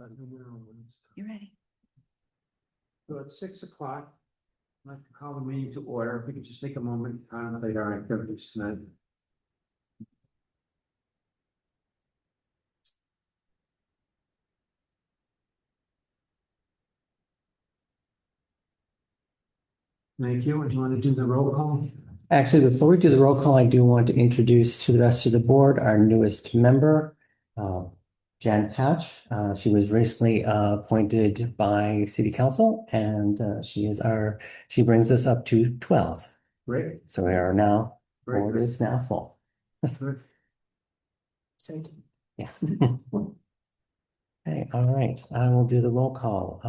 You ready? So at 6 o'clock, I'd like to call the meeting to order. If we could just take a moment to contemplate our activities tonight. Thank you. And do you want to do the roll call? Actually, before we do the roll call, I do want to introduce to the rest of the board our newest member, Jen Hatch. She was recently appointed by City Council, and she brings us up to 12. Great. So we are now, Very board good. is now full. Good. Yes. Okay, all right. I will do the roll call.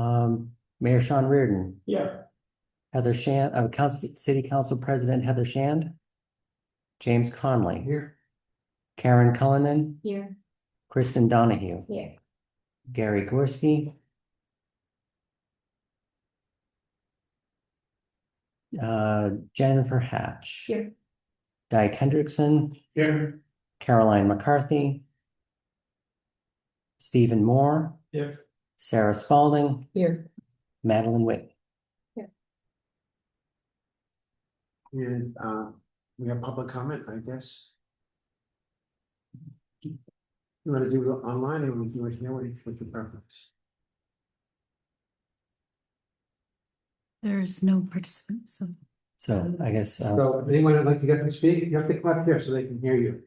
Mayor Sean Reardon. Yeah. Heather Shand, City Council President Heather Shand. James Conley. Here. Karen Cullinan. Here. Kristen Donahue. Here. Gary Gorski. Jennifer Hatch. Here. Dyke Hendrickson. Here. Caroline McCarthy. Stephen Moore. Here. Sarah Spalding. Here. Madeline Witt. And we have public comment, I guess. You want to do it online or we do it here? What's your preference? There's no participants, so. So I guess, So anyone would like to get to speak, you have to come up here so they can hear you.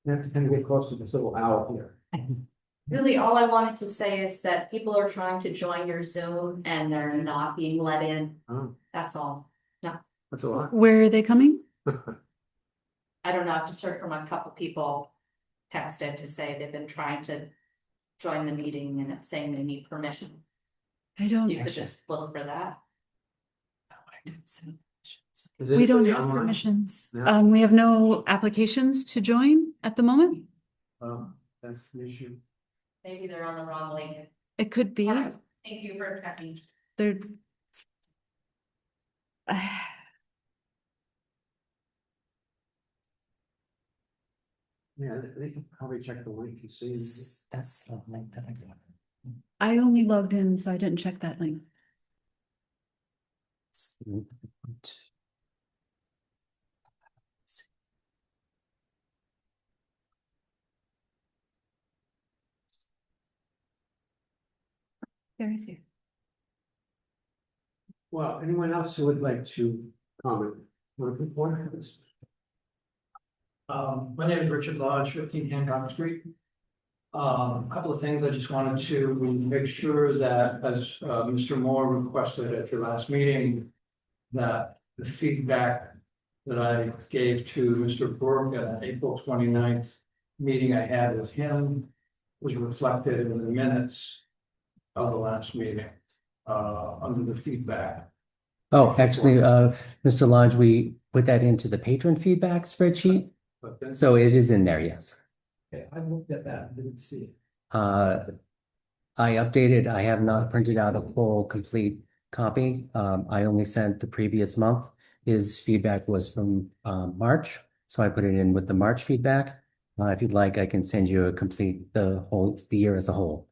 You have to kind of get close to this little owl here. Really, all I wanted to say is that people are trying to join your Zoom and they're not being let in. Oh, That's all. that's a lot. Where are they coming? I don't know. I've just heard from a couple people texted to say they've been trying to join the meeting and it's saying they need permission. I don't, You could just look for that. we don't have permissions. Yeah. We have no applications to join at the moment. That's the issue. Maybe they're on the wrong link. It could be. Thank you for checking. They're. Yeah, they can probably check the link and see. that's the link that I got. I only logged in, so I didn't check that link. There is here. Well, anyone else who would like to comment? Want to report? My name is Richard Lodge, 15 Hancock Street. A couple of things I just wanted to make sure that, as Mr. Moore requested at your last meeting, that the feedback that I gave to Mr. Burke at April 29th meeting I had with him was reflected in the minutes of the last meeting, under the feedback. Oh, actually, Mr. Lodge, we put that into the patron feedback spreadsheet. But then, So it is in there, yes. okay, I looked at that, didn't see it. I updated, I have not printed out a full complete copy. I only sent the previous month. His feedback was from March, so I put it in with the March feedback. If you'd like, I can send you a complete, the year as a whole.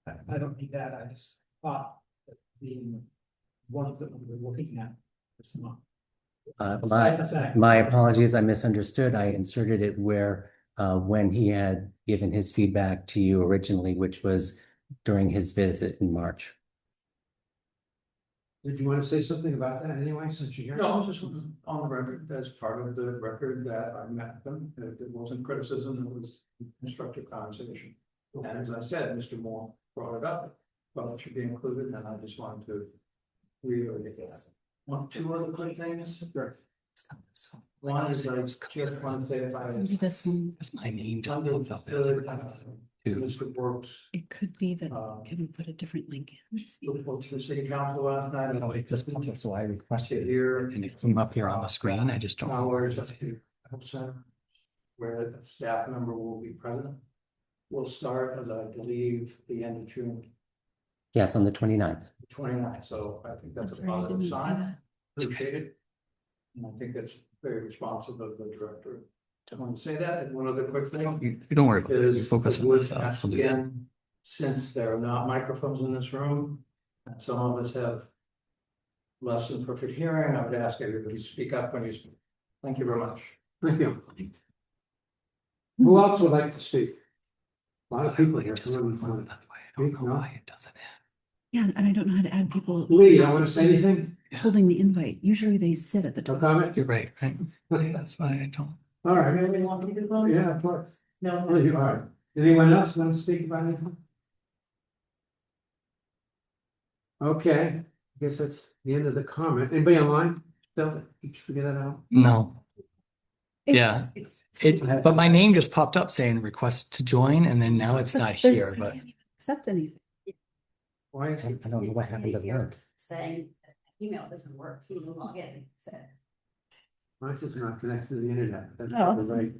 I don't need that, I just thought that the ones that we were looking at this month. My apologies, I misunderstood. I inserted it where when he had given his feedback to you originally, which was during his visit in March. Did you want to say something about that anyway, since you're here? No, just on the record, as part of the record that I met them, it wasn't criticism, it was constructive conversation. And as I said, Mr. Moore brought it up, but it should be included, and I just wanted to reiterate that. Two other quick things. Sure. One is I just want to say Maybe this one. That's my name. understood Mr. Brooks It could be that. Um, Can we put a different link in? spoke to the city council last night. No, it just, so I requested it, Here. and it came up here on the screen. I just don't know. Hours at the health center, where the staff member will be present. Will start, as I believe, the end of June Yes, on the 29th. 29th, so I think I'm that's a sorry, I positive didn't see sign. that. Appreciate it. And I think that's very responsive of the director Just want to say that, and one other quick thing. You don't worry about it. You Is focus the on board this. asked I'll do that. again, since there are not microphones in this room, and some of us have less than perfect hearing, I would ask everybody to speak up when you speak. Thank you very much. Thank you. Who else would like to speak? A lot of people here. Just Who would by the way, want to- I don't know No? why it doesn't. Yeah, and I don't know how to add people. Lee, you want to say anything? Holding the invite. Usually they sit at the No top. comment? You're right, right? That's why I don't. All right. Anybody want to do that? Yeah, of course. No. Oh, you are. Anyone else want to speak about anything? Okay, I guess that's the end of the comment. Anybody online? Still, did you figure that out? No, yeah. It's- But my name just popped up saying request to join, and then now it's But not there's- here, I but can't even accept anything. Why is it? I don't know what happened to the link. Saying email doesn't work, so you log in, so. Mine is not connected to the internet. That's Oh. probably right.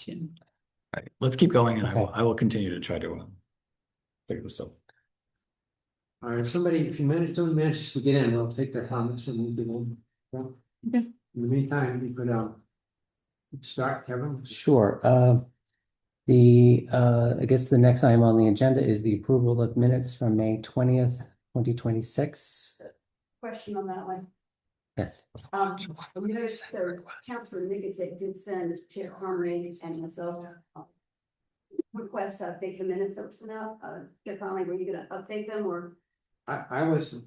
all right, let's keep going, and Okay. I will continue to try to figure this out. All right, if someone manages to get in, we'll take their comments and we'll do them. Well, Okay. In the meantime, you could, start, Kevin. Sure. I guess the next item on the agenda is the approval of minutes from May 20th, 2026. Question on that one. Yes. So Councilor Nicotic did send Chair Conway and myself request to update the minutes that were sent out. Chair Conway, were you gonna update them or? I was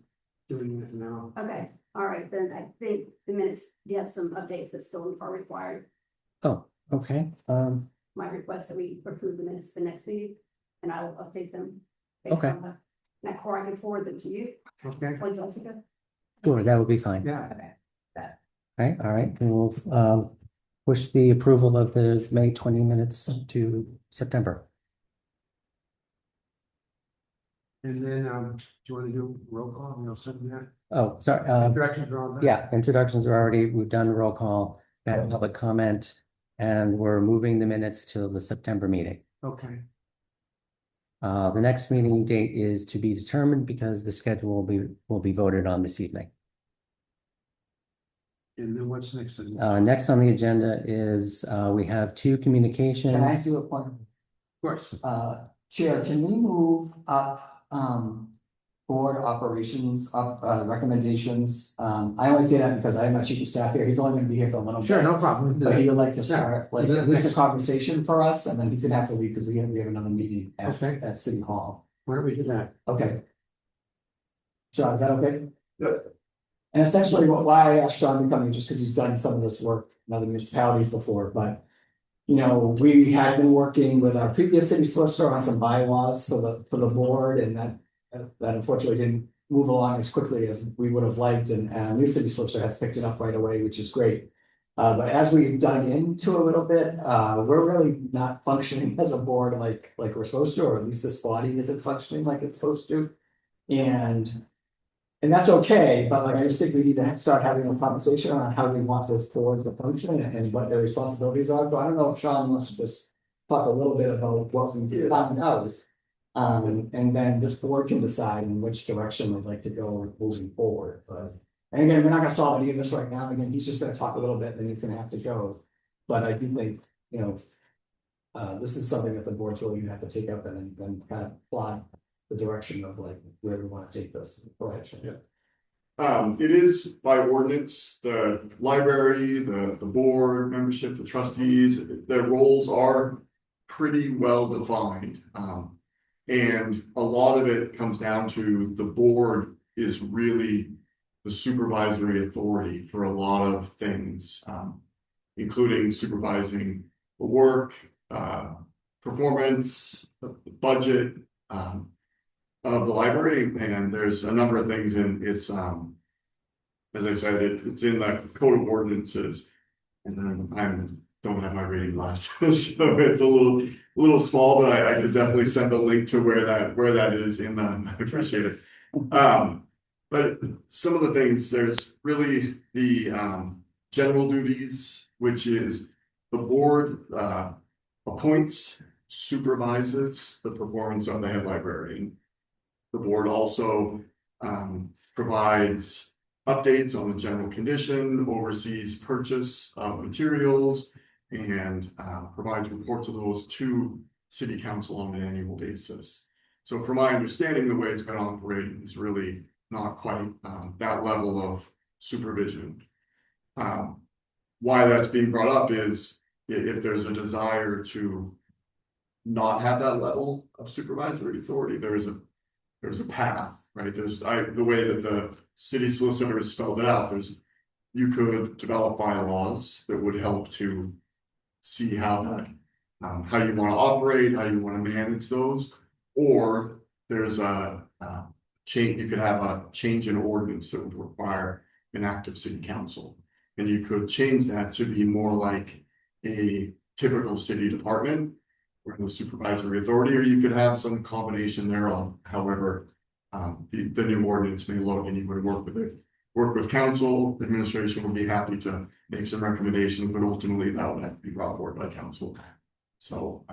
doing it now. Okay, all right, then I think the minutes, you have some updates that still are required. Oh, okay. My request that we approve the minutes the next meeting, and I will update them. based Okay. on the- Now, Cora, I can forward them to you, Okay, or Jessica. Sure, that would be fine. yeah, Okay. All right. We will push the approval of the May 20 minutes to September. and then, do you want to do roll call? We'll send that. Oh, sorry. Directions are all done. Yeah, introductions are already, we've done roll call, had public comment, and we're moving the minutes to the September meeting. Okay, The next meeting date is to be determined because the schedule will be voted on this evening. and then what's next? Next on the agenda is we have two communications. Can I do a point? Of course. Chair, can we move up, board operations, up, recommendations? I only say that because I have my chief of staff here, he's only gonna be here for a little bit. Sure, no problem. But he would like to start, like, Yeah. at least a conversation for us, and then he's gonna have to leave, because we have another meeting Okay. at City Hall. Why don't we do that? Okay. Sean, is that okay? Yep. And essentially, why I asked Sean to come in, just because he's done some of this work in other municipalities before, but. You know, we had been working with our previous city solicitor on some bylaws for the board, and that unfortunately didn't move along as quickly as we would have liked, and new city solicitor has picked it up right away, which is great. But as we've dug into a little bit, we're really not functioning as a board like we're supposed to, or at least this body isn't functioning like it's supposed to. And that's okay, but like, I just think we need to start having a conversation on how we want this board to function and what their responsibilities are. So I don't know if Sean wants to just talk a little bit about what we did on those. And then this board can decide in which direction we'd like to go moving forward, but. And again, we're not gonna solve any of this right now. Again, he's just gonna talk a little bit, then he's gonna have to go. But I do think, you know, this is something that the board's really gonna have to take up and kind of plot the direction of like where we want to take this. Go ahead, Sean. Yeah. It is by ordinance, the library, the board membership, the trustees, their roles are pretty well defined. And a lot of it comes down to the board is really the supervisory authority for a lot of things, including supervising the work, performance, the budget, of the library, and there's a number of things in it's as I said, it's in the code of ordinances, and then I don't have my reading glasses, so it's a little small, but I could definitely send a link to where that is in the. I appreciate it. But some of the things, there's really the general duties, which is the board appoints, supervises the performance of the head librarian. The board also provides updates on the general condition, oversees purchase of materials, and provides reports of those to city council on an annual basis. So from my understanding, the way it's been operating is really not quite that level of supervision. Why that's being brought up is if there's a desire to not have that level of supervisory authority, there's a path, right? The way that the city solicitor has spelled it out, you could develop bylaws that would help to see how you want to operate, how you want to manage those, or there's a change. You could have a change in ordinance that would require an act of city council, and you could change that to be more like a typical city department or the supervisory authority, or you could have some combination thereof. However, the new ordinance may look, and you would work with council. Administration would be happy to make some recommendations, but ultimately that would have to be brought forward by council. So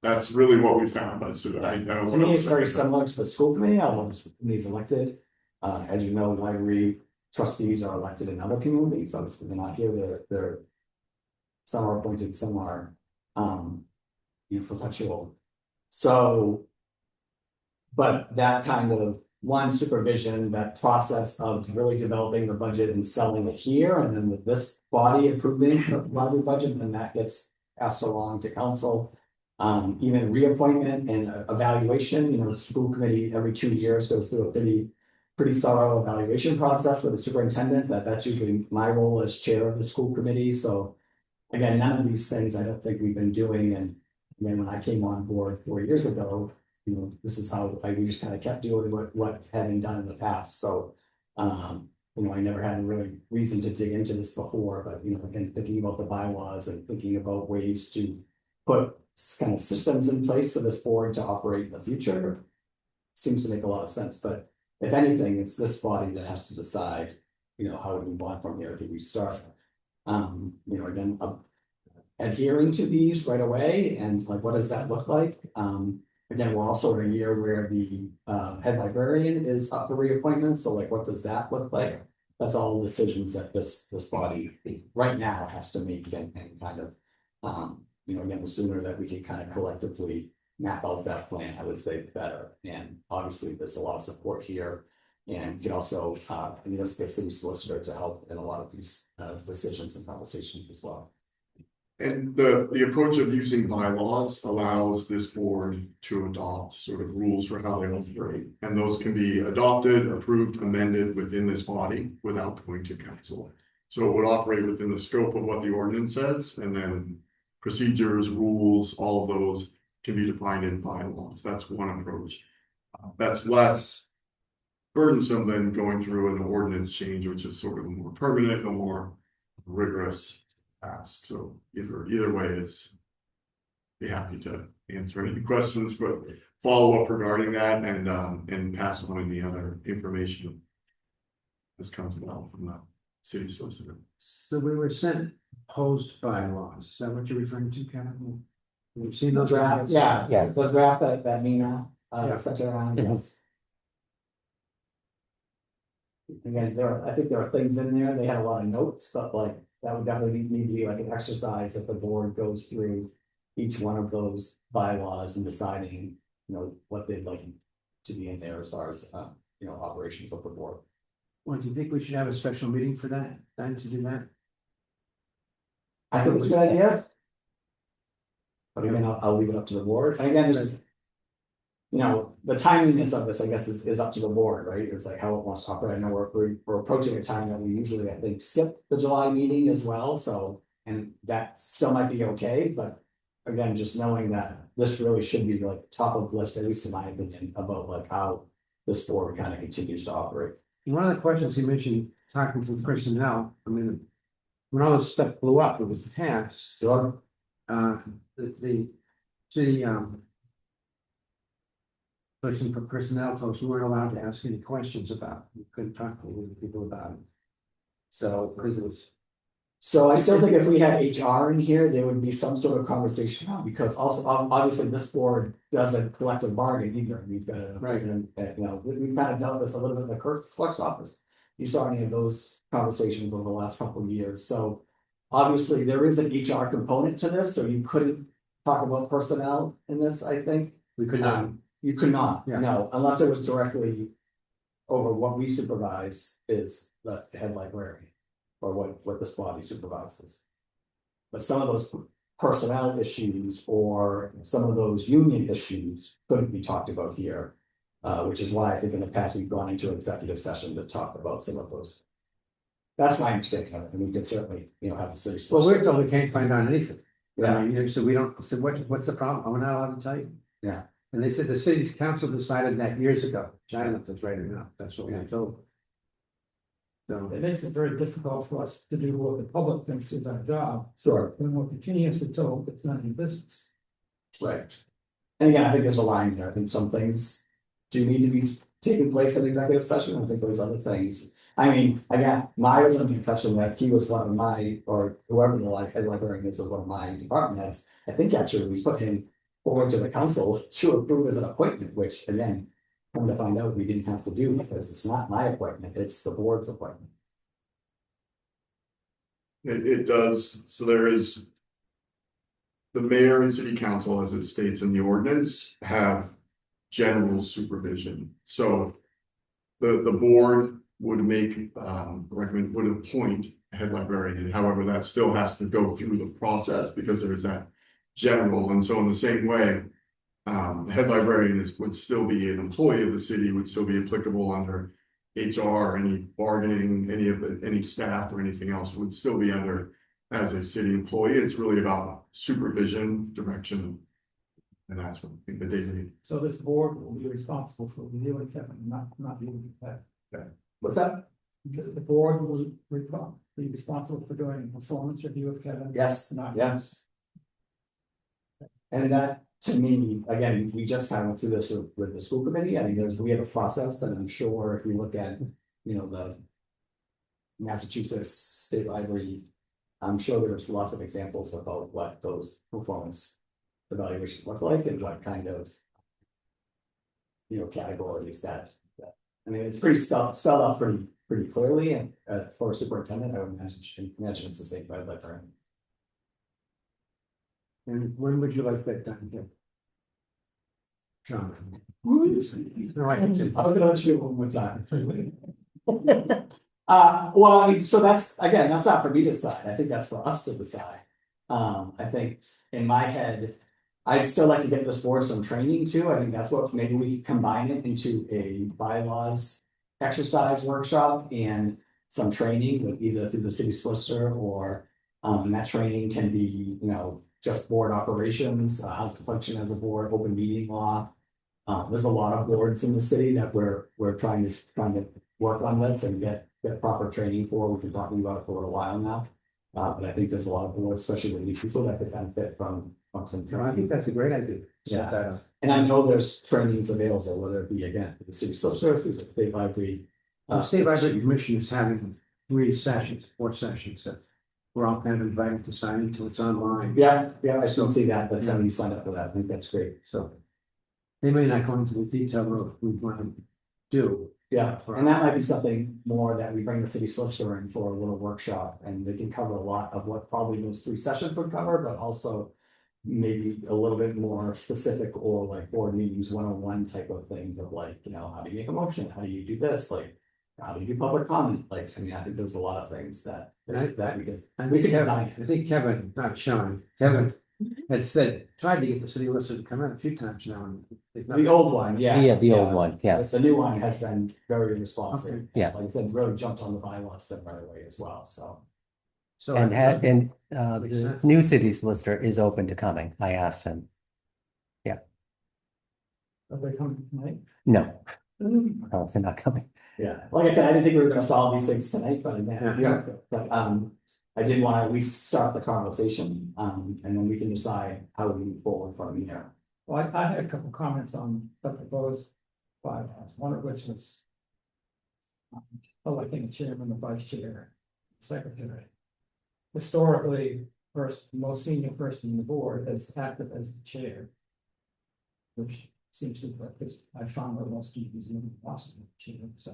that's really what we found. But so I know To me, it's very similar to the school committee. Although the school committee is elected. As you know, library trustees are elected in other communities. Obviously, they're not here. They're some are appointed, some are perpetual. So, but that kind of one supervision, that process of really developing the budget and selling it here, and then with this body approving the library budget, and that gets passed along to council. Even reappointment and evaluation, the school committee every 2 years goes through a pretty thorough evaluation process with the superintendent. That's usually my role as chair of the school committee. So again, none of these things I don't think we've been doing. And then when I came on board 4 years ago, this is how we just kind of kept doing what had been done in the past. So I never had a really reason to dig into this before, but again, thinking about the bylaws and thinking about ways to put kind of systems in place for this board to operate in the future seems to make a lot of sense. But if anything, it's this body that has to decide, how do we want from here? Do we start, again, adhering to these right away? And like, what does that look like? Again, we're also in a year where the head librarian is up for reappointment. So like, what does that look like? That's all decisions that this body right now has to make and kind of, again, the sooner that we can kind of collectively map out that plan, I would say the better. And obviously there's a lot of support here. And you can also, the city solicitor to help in a lot of these decisions and conversations as well. And the approach of using bylaws allows this board to adopt sort of rules for how they operate. And those can be adopted, approved, amended within this body without going to council. So it would operate within the scope of what the ordinance says, and then procedures, rules, all of those can be defined in bylaws. That's one approach. That's less burdensome than going through an ordinance change, which is sort of a more permanent, a more rigorous task. So either way is be happy to answer any questions, but follow up regarding that and pass on any other information that's come about from the city solicitor. So we were sent proposed bylaws. Is that what you're referring to, Kevin? We've seen those Draft, yes, the draft that Nina sent around. Mhm. Yes. Again, I think there are things in there. They had a lot of notes, but like that would definitely need to be like an exercise that the board goes through each one of those bylaws and deciding, what they'd like to be in there as far as operations of the board. Well, do you think we should have a special meeting for that, then to do that? I think it's a good idea. But again, I'll leave it up to the board. And again, there's, the timeliness of this, I guess, is up to the board, right? It's like how it wants to operate. I know we're approaching a time that we usually, I think, skip the July meeting as well. So, and that still might be okay, but again, just knowing that this really should be like top of the list, at least in my opinion, about like how this board kind of continues to operate. One of the questions you mentioned, talking to personnel, I mean, when all this stuff blew up, it was passed. Sure. The person for personnel told us we weren't allowed to ask any questions about it. We couldn't talk to people about it. So, because it was So I still think if we had HR in here, there would be some sort of conversation now, because also, obviously, this board does a collective bargain either, we've got a. Right. We've kind of dealt with this a little bit in the clerk's office. You saw any of those conversations over the last couple of years, so. Obviously, there is an HR component to this, so you couldn't talk about personnel in this, I think. We could not. You could not, Yeah. no, unless it was directly. Over what we supervise is the head librarian, or what this body supervises. But some of those personnel issues or some of those union issues couldn't be talked about here. Which is why I think in the past we've gone into executive session to talk about some of those. That's my understanding of it, and we could certainly, have the city. Well, we're told we can't find out anything. Yeah. So we don't, so what's the problem? I'm not allowed to tell you. Yeah. And they said the city council decided that years ago, which I don't know if that's right or not, that's what we were told. So, It makes it very difficult for us to do what the public thinks is our job, Sure, when we're continuously told it's none of your business. right. And again, I think there's a line there, I think some things do need to be taking place in executive session, I think there's other things. I mean, again, I was under the impression that he was one of my, or whoever the head librarian is, was one of my department heads. I think actually we put him forward to the council to approve as an appointment, which again, come to find out, we didn't have to do because it's not my appointment, it's the board's appointment. It does, so there is. The mayor and city council, as it states in the ordinance, have general supervision, so. The board would make, would appoint a head librarian, however, that still has to go through the process because there's that. General, and so in the same way. The head librarian would still be an employee of the city, would still be applicable under. HR, any bargaining, any staff or anything else would still be under. As a city employee, it's really about supervision, direction. And that's what I think the daily. So this board will be responsible for reviewing Kevin, not you. What's that? The board will be responsible for doing a performance review of Kevin. Yes, Not yes. And that, to me, again, we just kind of went through this with the school committee, I think we have a process, and I'm sure if we look at, the. Massachusetts State Library, I'm sure there's lots of examples about what those performance evaluations look like and what kind of. Categories that, I mean, it's pretty spelled out pretty clearly, and for a superintendent, I would imagine it's the same by the librarian. and when would you like that done? Jim? John. No, I can say. I was gonna let you do it one more time. Well, I mean, so that's not for me to decide, I think that's for us to decide. I think in my head, I'd still like to get this board some training too, I think that's what, maybe we could combine it into a bylaws. Exercise workshop and some training with either through the city solicitor or, and that training can be, just board operations, how to function as a board, open meeting law. There's a lot of boards in the city that we're trying to work on this and get proper training for. We've been talking about it for a little while now. But I think there's a lot of boards, especially with these people, that could benefit from some No, I training. think that's a great idea. Set Yeah. that up. And I know there's trainings available, whether it be again, the city social services, the state library. The State Library Commission is having 4 sessions that we're all kind of invited to sign into, it's online. Yeah, I still see that, but somebody signed up for that, I think that's great, so. They may not go into the detail of what we want to do. Yeah, and that might be something more that we bring the city solicitor in for a little workshop, and they can cover a lot of what probably those 3 sessions would cover, but also. Maybe a little bit more specific or like board meetings 101 type of things of like, how do you make a motion, how do you do this, like. How do you do public comment, like, I mean, I think there's a lot of things that we could. I We think could Kevin, not Sean, Kevin had tried to get the city solicitor to come in a few times now. And they've not- The old one, yeah. Yeah, the old one, yes. The new one has been very responsive. Okay. Yeah. Like I said, really jumped on the bylaws stuff right away as well, so. So And I- the Makes sense. new city solicitor is open to coming. I asked him. Are they coming tonight? No, no, they're not coming. Yeah, like I said, I didn't think we were gonna solve these things tonight, but Yeah. but I did wanna at least start the conversation, and then we can decide how we move forward from here. Well, I had a couple comments on the proposed bylaws, one of which was. Electing a chairman, the vice chair, secretary. historically, most senior person in the board has acted as the chair. Which seems to be, because I found that most people is even possible chair, so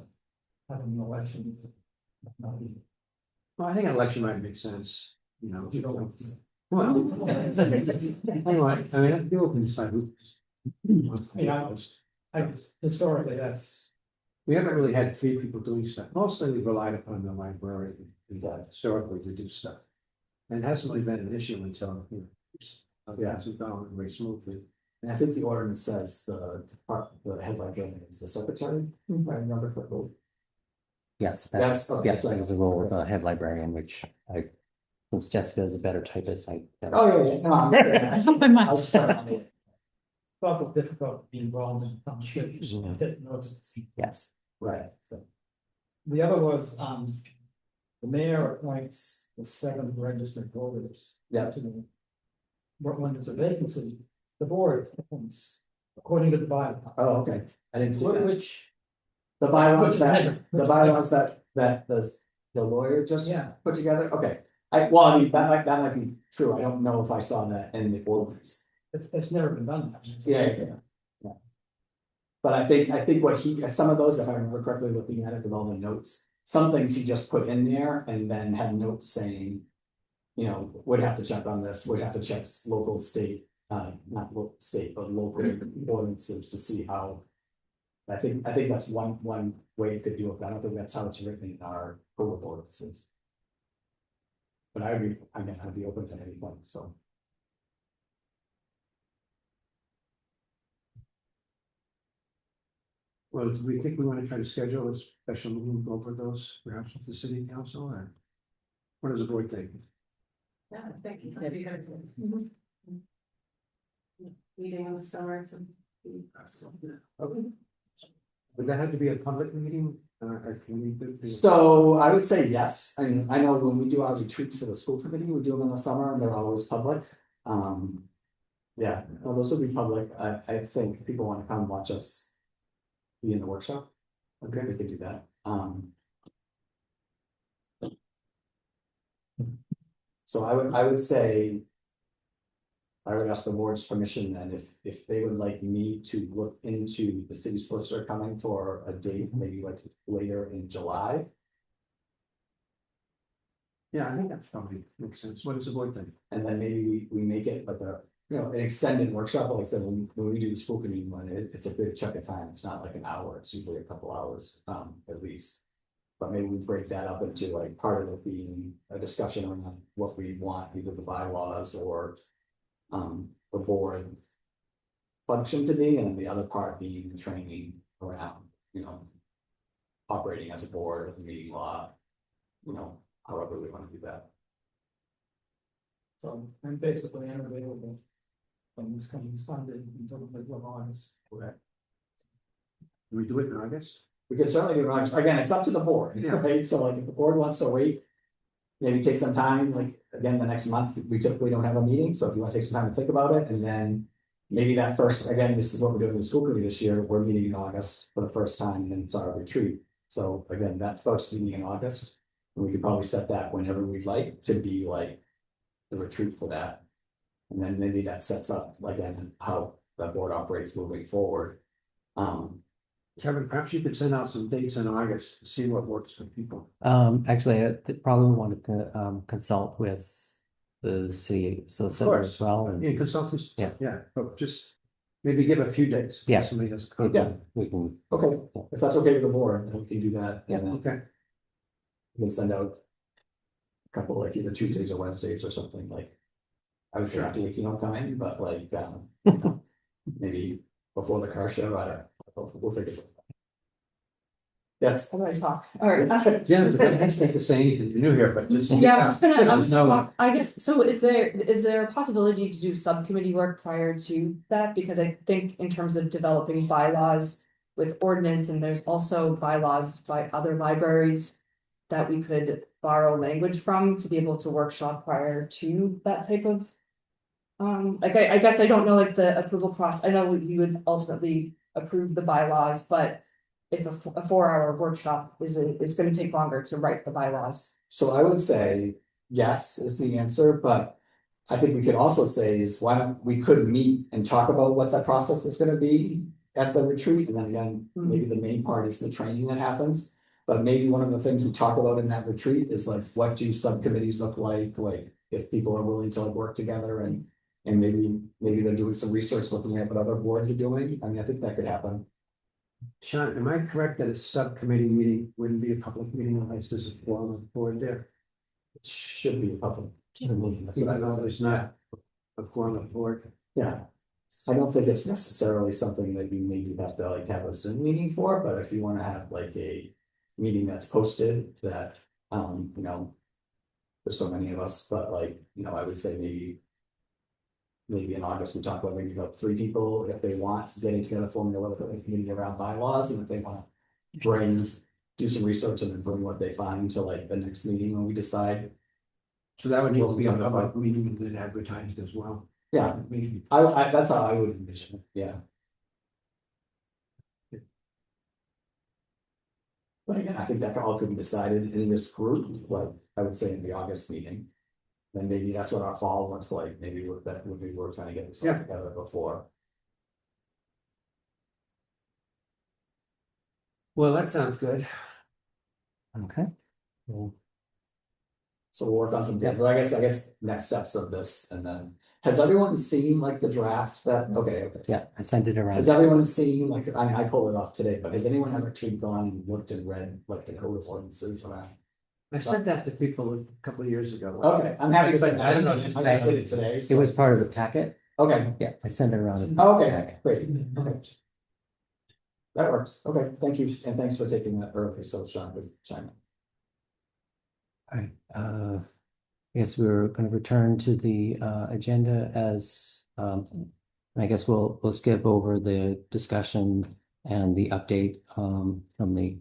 having an election. is not easy. Well, I think an election might make sense, you know. You don't want to. Well, anyway, I mean, people can decide who. Yeah. Historically, that's, We haven't really had three people doing stuff. Mostly we relied upon the library historically to do stuff. And it hasn't really been an issue until, you know, yeah, it's gone very smoothly. And I think the ordinance says the head librarian is the secretary, if I remember correctly. Yes, Yes, that's, okay, yes, so- that is the role of the head librarian, which I, since Jessica is a better typist, I. Oh, yeah, no, I'm just saying. Help him out. I was trying to- it's also difficult to be involved in conversations. Mhm. Take notes. Yes, Right, So. The other was, the mayor appoints the 7 registered voters. Yeah. To the. When there's a vacancy, the board appoints, according to the bylaw. oh, okay, I didn't see that. Which, The bylaws Which- that, the which- bylaws that the lawyer just yeah, put together, okay. I mean, that might be true, I don't know if I saw that in the ordinance. it's never been done. Yeah. But I think what some of those, if I remember correctly, looking at it with all the notes, some things he just put in there and then had notes saying. You know, would have to check on this, would have to check local, state, not local, state, but local ordinances to see how. I think that's one way you could do it, but I don't think that's how it's written in our code of ordinances. But I'd be open to anyone, so. Well, do we think we want to try to schedule a special meeting over those, perhaps with the city council, or? What does the board think? Yeah, thank you. Meeting in the summer, it's Would that have to be a public meeting, or can we do? So I would say yes, and I know when we do our retreats for the school committee, we do them in the summer and they're always public. Yeah, well, those would be public, I think if people wanna come watch us. Be in the workshop, okay, we could do that, So I would say. I would ask the board's permission then if they would like me to look into the city solicitor coming for a date, maybe like later in July. Yeah, I think that probably makes sense. What does the board think? And then maybe we make it like a, you know, an extended workshop, like I said, when we do the school committee one, it's a good chunk of time, it's not like an hour, it's usually a couple hours, at least. But maybe we break that up into like part of it being a discussion around what we want, either the bylaws or. The board. Function to be, and the other part being the training around, you know. Operating as a board, meeting law. You know, however we wanna do that. So I'm basically unavailable. On this coming Sunday until the middle of August. Do we do it in August? We could certainly do it, again, it's up to the board, Yeah. right, so like if the board wants to wait. Maybe take some time, like, again, the next month, we typically don't have a meeting, so if you wanna take some time to think about it, and then. Maybe that first, again, this is what we're doing in the school committee this year, we're meeting in August for the first time, and it's our retreat. So again, that first meeting in August, we could probably set that whenever we'd like to be like. The retreat for that. And then maybe that sets up, like, again, how the board operates moving forward. Kevin, perhaps you could send out some dates in August to see what works for people. actually, I probably wanted to consult with the city solicitor as well, and Yeah, consultants. Yeah. Yeah, but just maybe give a few days. Yeah. Somebody has. we can, Okay, if that's okay with the board, then we can do that. Yeah. And then Okay, we can send out. A couple like either Tuesdays or Wednesdays or something like. I would say after you don't come in, but like, you know, maybe before the car show, I don't know, we'll figure it out. Yes. I'm gonna talk. All right. Jen, I hesitate to say anything new here, but just. Yeah, I was gonna, There's no- I guess, so is there a possibility to do subcommittee work prior to that? Because I think in terms of developing bylaws with ordinance, and there's also bylaws by other libraries. That we could borrow language from to be able to workshop prior to that type of. Like I guess I don't know like the approval process, I know you would ultimately approve the bylaws, but. If a 4-hour workshop is gonna take longer to write the bylaws. So I would say, yes is the answer, but I think we could also say is why don't, we could meet and talk about what that process is gonna be at the retreat, and then again, maybe the main part is the training that happens. But maybe one of the things we talk about in that retreat is like, what do subcommittees look like if people are willing to like work together and maybe they're doing some research, looking at what other boards are doing. I mean, I think that could happen. Sean, am I correct that a subcommittee meeting wouldn't be a public meeting unless there's a forum of the board there? It should be a public. That's what Even I though would say. there's not a forum of the board. Yeah. I don't think it's necessarily something that you maybe have to like have a Zoom meeting for, but if you wanna have like a meeting that's posted that, you know. There's so many of us, but like, you know, I would say maybe in August, we talk about maybe about 3 people, if they want, getting together, forming a little bit of a committee around bylaws, and if they wanna do some research and then bring what they find to like the next meeting when we decide. So that would need to be a Well, public meeting and advertised as well. Yeah, Maybe. I that's how I would envision it, yeah. But again, I think that all could be decided in this group, like, I would say in the August meeting. Then maybe that's what our fall looks like, maybe that would be worth trying to get this all Yeah. together before. Well, that sounds good. Okay. So we'll work on some things, but I guess next steps of this, and then, has everyone seen like the draft that, okay. Yeah, I sent it around. Has everyone seen, like, I pulled it off today, but has anyone ever actually gone and looked and read like the code of ordinances around? I said that to people a couple of years ago. Okay, I'm happy to say But that. I don't know, I just did it today. It was part of the packet. Okay, Yeah, I sent it around. okay, great, okay. That works, okay, thank you, and thanks for taking that early, so Sean with China. All right, I guess we're gonna return to the agenda as I guess we'll skip over the discussion and the update from the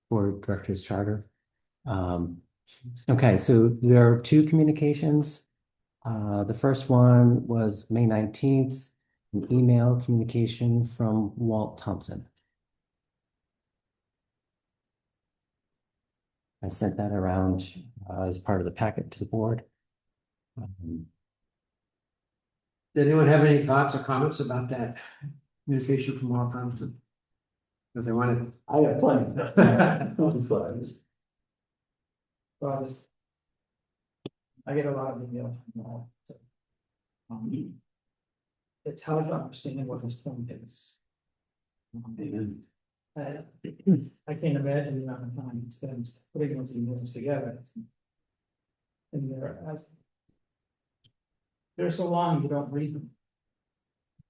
board of directors charter. Okay, so there are 2 communications. The first one was May 19th, an email communication from Walt Thompson. I sent that around as part of the packet to the board. Did anyone have any thoughts or comments about that communication from Walt Thompson? If they wanted. I have plenty. But I get a lot of emails from all, so. It's hard to understand what his point is. I can't imagine the amount of time he spends putting those emails together. And they're so long, you don't read them.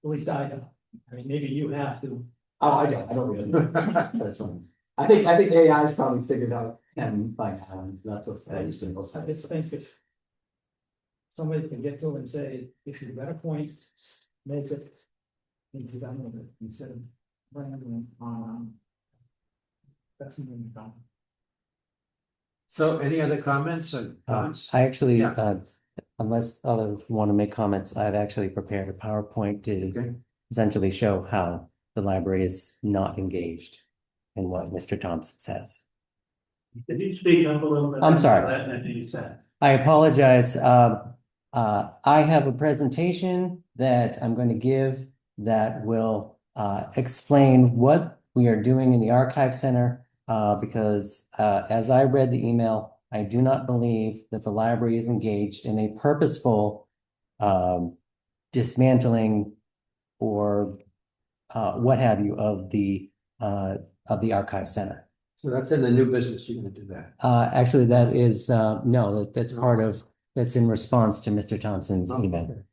At least I don't. I mean, maybe you have to. Oh, I don't really. That's fine. I think AI's probably figured out, and by now, that's what every single. I just think if somebody can get to it and say, if you've got a point, make it. And you're done with it instead of rambling on. That's what I'm done. So any other comments or thoughts? I actually, Yeah. unless others want to make comments, I've actually prepared a PowerPoint to Okay. essentially show how the library is not engaged in what Mr. Thompson says. Did you speak up a little bit? I'm sorry. That you said. I apologize. I have a presentation that I'm going to give that will explain what we are doing in the Archive Center. Because as I read the email, I do not believe that the library is engaged in a purposeful dismantling or what have you of the Archive Center. So that's in the new business, you're gonna do that. Actually, that is no, that's part of that's in response to Mr. Thompson's Oh, email.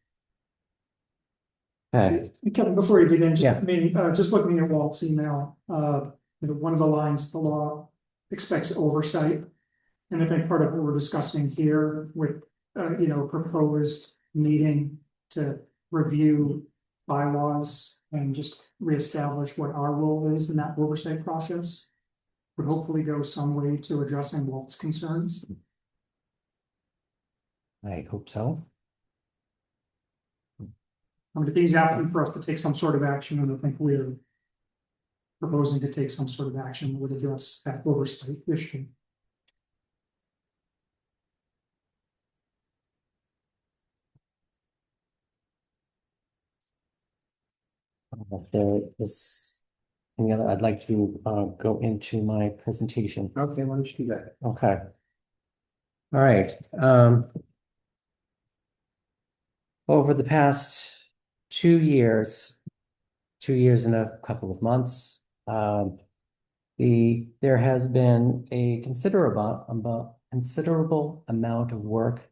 Okay. Kevin, before you begin, Yeah. maybe, just looking at Walt's email, one of the lines, the law expects oversight. And I think part of what we're discussing here with, proposed meeting to review bylaws and just reestablish what our role is in that oversight process would hopefully go some way to addressing Walt's concerns. I hope so. I mean, if he's asking for us to take some sort of action, and I think we're proposing to take some sort of action that would address that oversight issue. If there is any other, I'd like to go into my presentation. Okay, why don't you do that? Okay. All right. Over the past 2 years, 2 years and a couple of months, there has been a considerable amount of work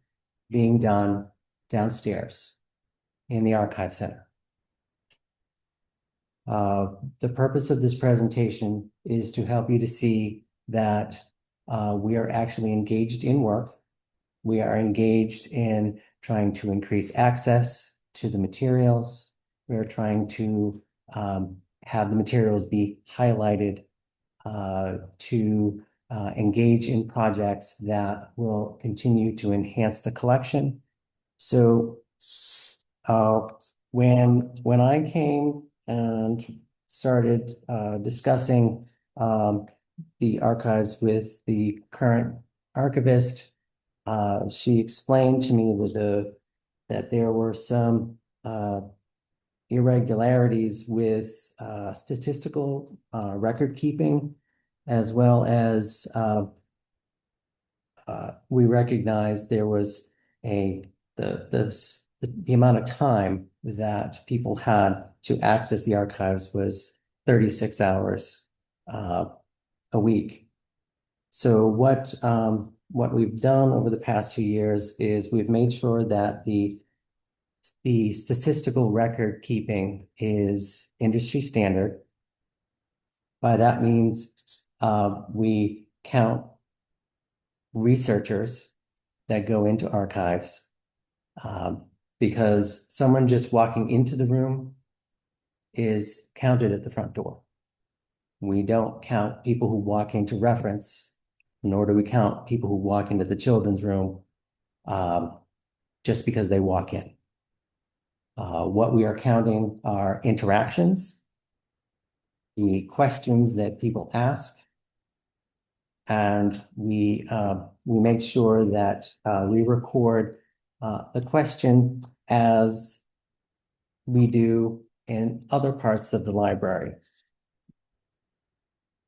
being done downstairs in the Archive Center. The purpose of this presentation is to help you to see that we are actually engaged in work. We are engaged in trying to increase access to the materials. We are trying to have the materials be highlighted to engage in projects that will continue to enhance the collection. So when I came and started discussing the archives with the current archivist, she explained to me that there were some irregularities with statistical record keeping, as well as we recognized there was the amount of time that people had to access the archives was 36 hours a week. So what we've done over the past 2 years is we've made sure that the statistical record keeping is industry standard. By that means we count researchers that go into archives, because someone just walking into the room is counted at the front door. We don't count people who walk into reference, nor do we count people who walk into the children's room just because they walk in. What we are counting are interactions, the questions that people ask, and we make sure that we record the question as we do in other parts of the library.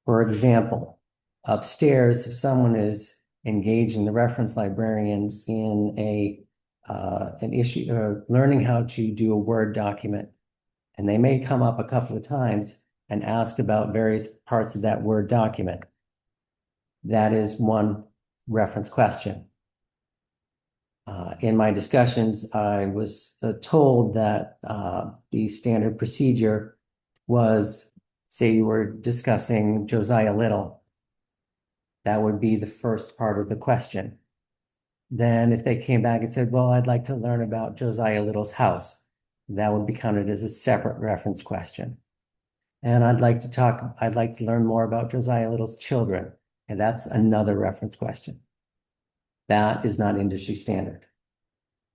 For example, upstairs, if someone is engaging the reference librarian in an issue or learning how to do a Word document, and they may come up a couple of times and ask about various parts of that Word document, that is one reference question. In my discussions, I was told that the standard procedure was, say you were discussing Josiah Little, that would be the first part of the question. Then if they came back and said, well, I'd like to learn about Josiah Little's house, that would be counted as a separate reference question. And I'd like to learn more about Josiah Little's children, and that's another reference question. That is not industry standard.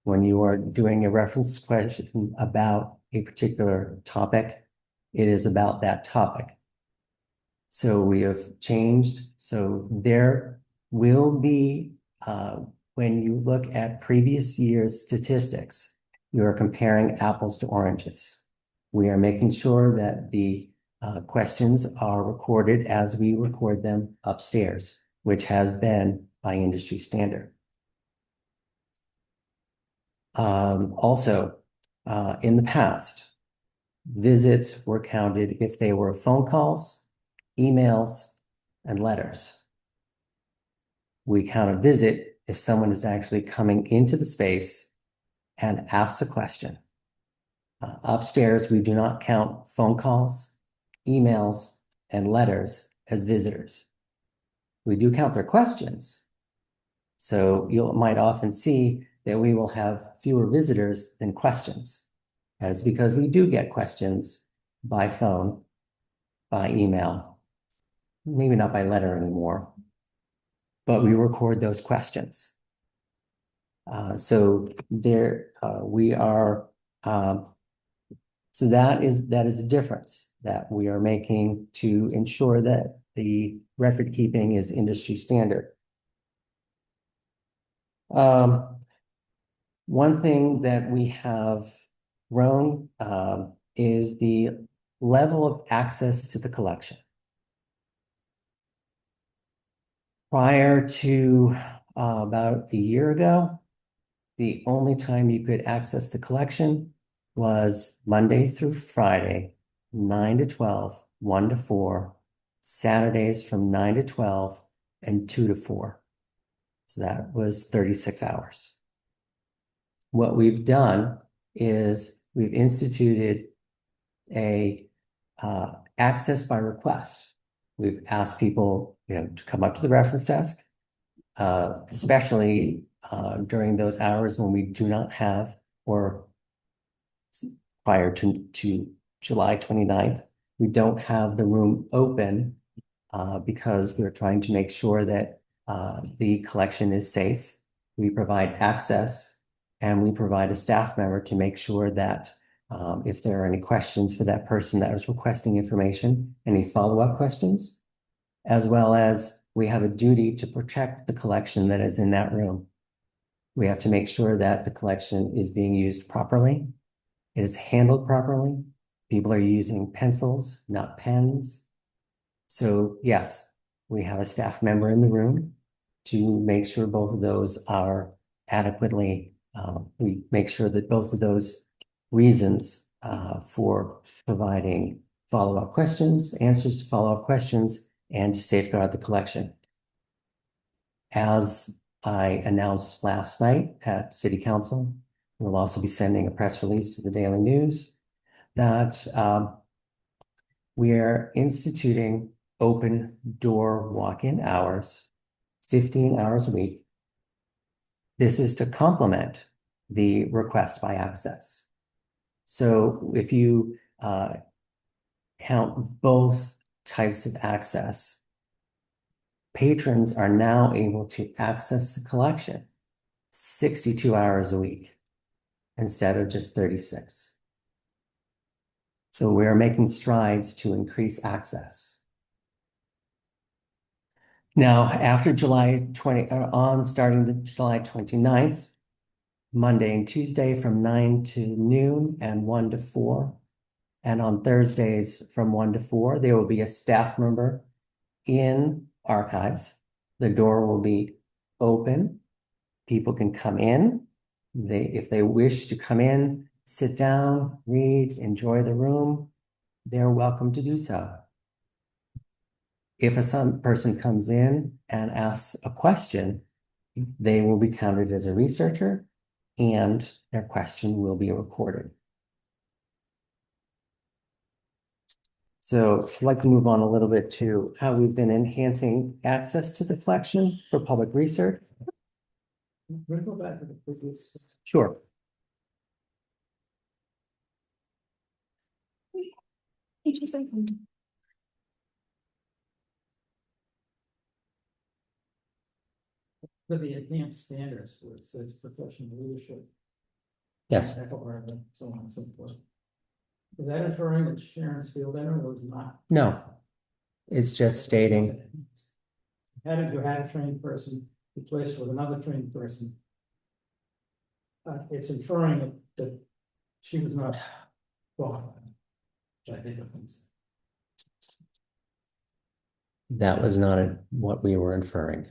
When you are doing a reference question about a particular topic, it is about that topic. So we have changed. So there will be, when you look at previous year's statistics, you are comparing apples to oranges. We are making sure that the questions are recorded as we record them upstairs, which has been by industry standard. Also, in the past, visits were counted if they were phone calls, emails, and letters. We count a visit if someone is actually coming into the space and asks a question. Upstairs, we do not count phone calls, emails, and letters as visitors. We do count their questions. So you might often see that we will have fewer visitors than questions. That is because we do get questions by phone, by email, maybe not by letter anymore, but we record those questions. So there we are. So that is a difference that we are making to ensure that the record keeping is industry standard. One thing that we have grown is the level of access to the collection. Prior to about a year ago, the only time you could access the collection was Monday through Friday, 9 to 12, 1 to 4, Saturdays from 9 to 12, and 2 to 4. So that was 36 hours. What we've done is we've instituted a access by request. We've asked people, to come up to the reference desk, especially during those hours when we do not have, or prior to July 29th, we don't have the room open because we're trying to make sure that the collection is safe. We provide access, and we provide a staff member to make sure that if there are any questions for that person that was requesting information, any follow-up questions, as well as we have a duty to protect the collection that is in that room. We have to make sure that the collection is being used properly. It is handled properly. People are using pencils, not pens. So yes, we have a staff member in the room to make sure both of those are adequately, we make sure that both of those reasons for providing follow-up questions, answers to follow-up questions, and to safeguard the collection. As I announced last night at City Council, we'll also be sending a press release to the Daily News that we're instituting open door walk-in hours, 15 hours a week. This is to complement the request by access. So if you count both types of access, patrons are now able to access the collection 62 hours a week instead of just 36. So we're making strides to increase access. Now, after July 20, starting the July 29th, Monday and Tuesday from 9 to noon and 1 to 4. And on Thursdays from 1 to 4, there will be a staff member in archives. The door will be open. People can come in. If they wish to come in, sit down, read, enjoy the room, they're welcome to do so. If some person comes in and asks a question, they will be counted as a researcher and their question will be recorded. So I'd like to move on a little bit to how we've been enhancing access to the collection for public research. We'll go back to the previous. Sure. For the enhanced standards, where it says professional leadership. Yes. Or so on and so forth. Is that inferring that Sharon's field editor was not? No, it's just stating. You had a trained person replaced with another trained person. It's inferring that she was not qualified. Which I think is. That was not what we were inferring.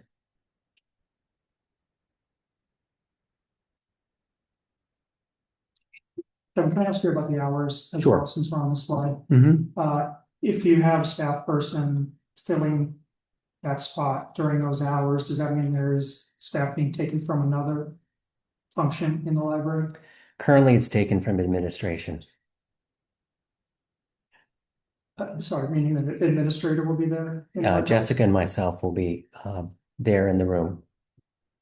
Can I ask you about the hours as Sure. well, since we're on the slide? Mm-hmm. If you have a staff person filling that spot during those hours, does that mean there's staff being taken from another function in the library? Currently, it's taken from administration. Sorry, meaning the administrator will be there? Jessica and myself will be there in the room.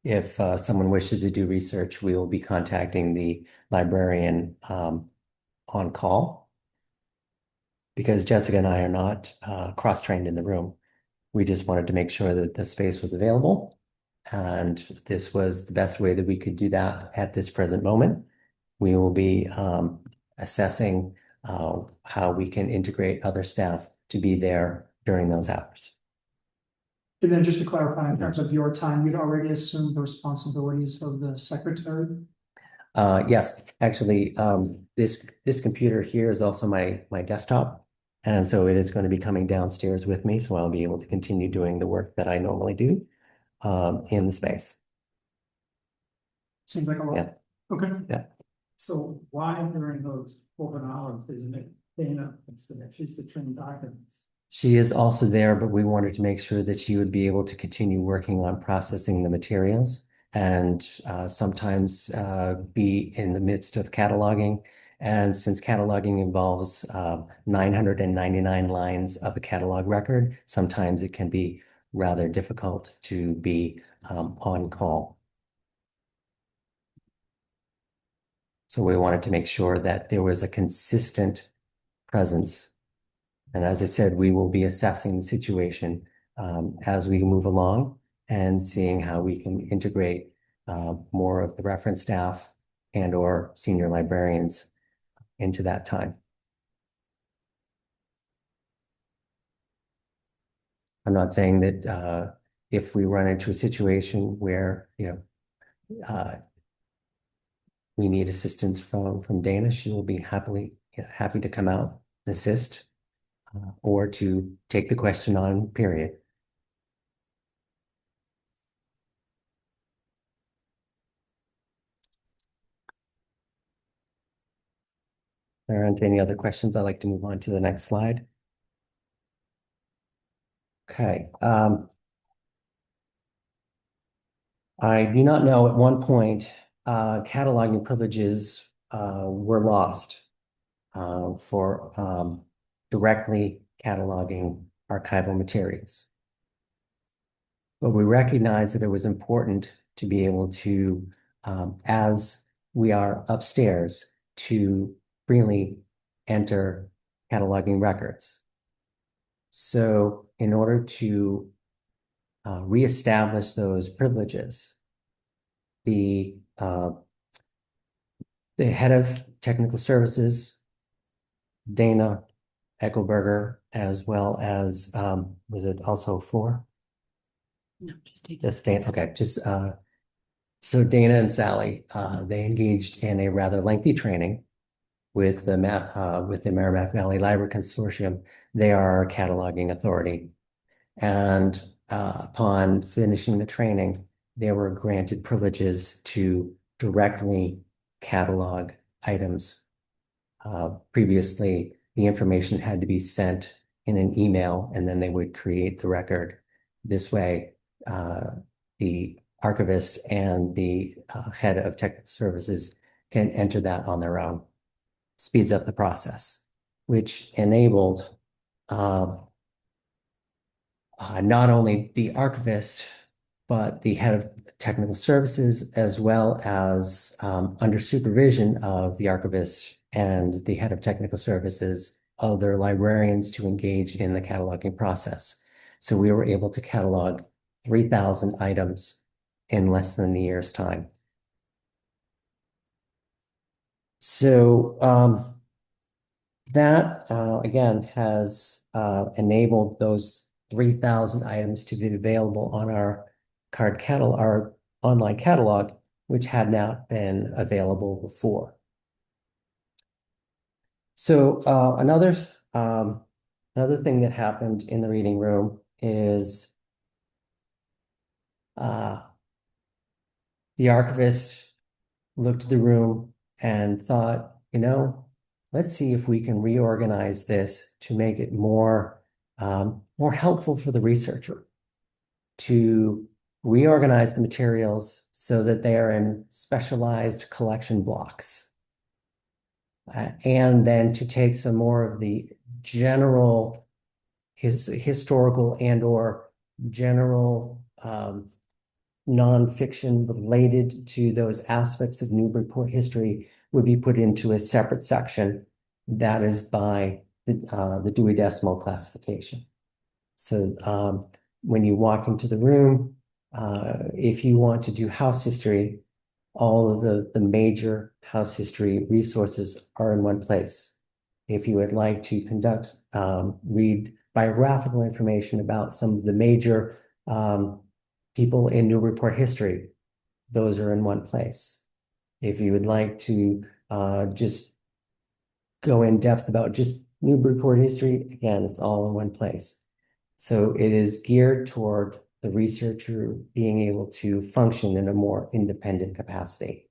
If someone wishes to do research, we will be contacting the librarian on call. Because Jessica and I are not cross-trained in the room. We just wanted to make sure that the space was available. And this was the best way that we could do that at this present moment. We will be assessing how we can integrate other staff to be there during those hours. And then just to clarify, in terms of your time, you'd already assumed the responsibilities of the secretary? Yes, actually, this computer here is also my desktop. And so it is going to be coming downstairs with me, so I'll be able to continue doing the work that I normally do in the space. Seems like a lot. Yeah. Okay. So why during those open hours, isn't it Dana, she's the trained archivist? She is also there, but we wanted to make sure that she would be able to continue working on processing the materials and sometimes be in the midst of cataloging. And since cataloging involves 999 lines of a catalog record, sometimes it can be rather difficult to be on call. So we wanted to make sure that there was a consistent presence. And as I said, we will be assessing the situation as we move along and seeing how we can integrate more of the reference staff and/or senior librarians into that time. I'm not saying that if we run into a situation where, we need assistance from Dana, she will be happy to come out and assist or to take the question on, period. There aren't any other questions. I'd like to move on to the next slide. Okay. I do not know, at one point, cataloging privileges were lost for directly cataloging archival materials. But we recognized that it was important to be able to, as we are upstairs, to freely enter cataloging records. So in order to reestablish those privileges, the head of technical services, Dana Eckelberger, as well as was it also Floor? No, just take Just Dana. Okay, so Dana and Sally, they engaged in a rather lengthy training with the Merrimack Valley Library Consortium. They are our cataloging authority, and upon finishing the training, they were granted privileges to directly catalog items. Previously, the information had to be sent in an email, and then they would create the record. This way, the archivist and the head of technical services can enter that on their own. Speeds up the process, which enabled not only the archivist, but the head of technical services, as well as under supervision of the archivist and the head of technical services, other librarians to engage in the cataloging process. So we were able to catalog 3,000 items in less than a year's time. So that, again, has enabled those 3,000 items to be available on our our online catalog, which had not been available before. So another thing that happened in the reading room is the archivist looked at the room and thought, let's see if we can reorganize this to make it more helpful for the researcher, to reorganize the materials so that they are in specialized collection blocks. And then to take some more of the general historical and/or general nonfiction related to those aspects of Newburyport history would be put into a separate section that is by the Dewey Decimal classification. So when you walk into the room, if you want to do house history, all of the major house history resources are in one place. If you would like to read biographical information about some of the major people in Newburyport history, those are in one place. If you would like to just go in depth about just Newburyport history, again, it's all in one place. So it is geared toward the researcher being able to function in a more independent capacity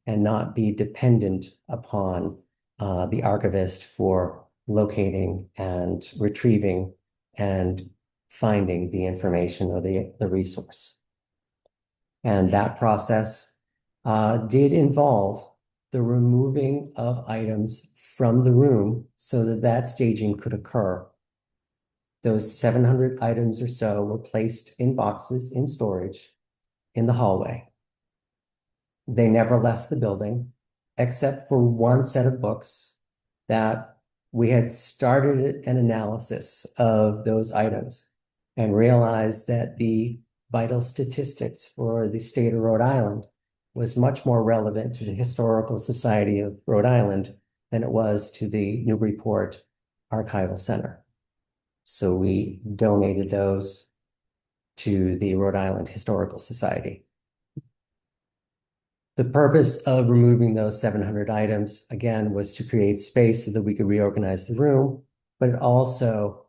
and not be dependent upon the archivist for locating and retrieving and finding the information or the resource. And that process did involve the removing of items from the room so that that staging could occur. Those 700 items or so were placed in boxes in storage in the hallway. They never left the building, except for one set of books that we had started an analysis of those items and realized that the vital statistics for the state of Rhode Island was much more relevant to the Historical Society of Rhode Island than it was to the Newburyport Archival Center. So we donated those to the Rhode Island Historical Society. The purpose of removing those 700 items, again, was to create space so that we could reorganize the room, but it also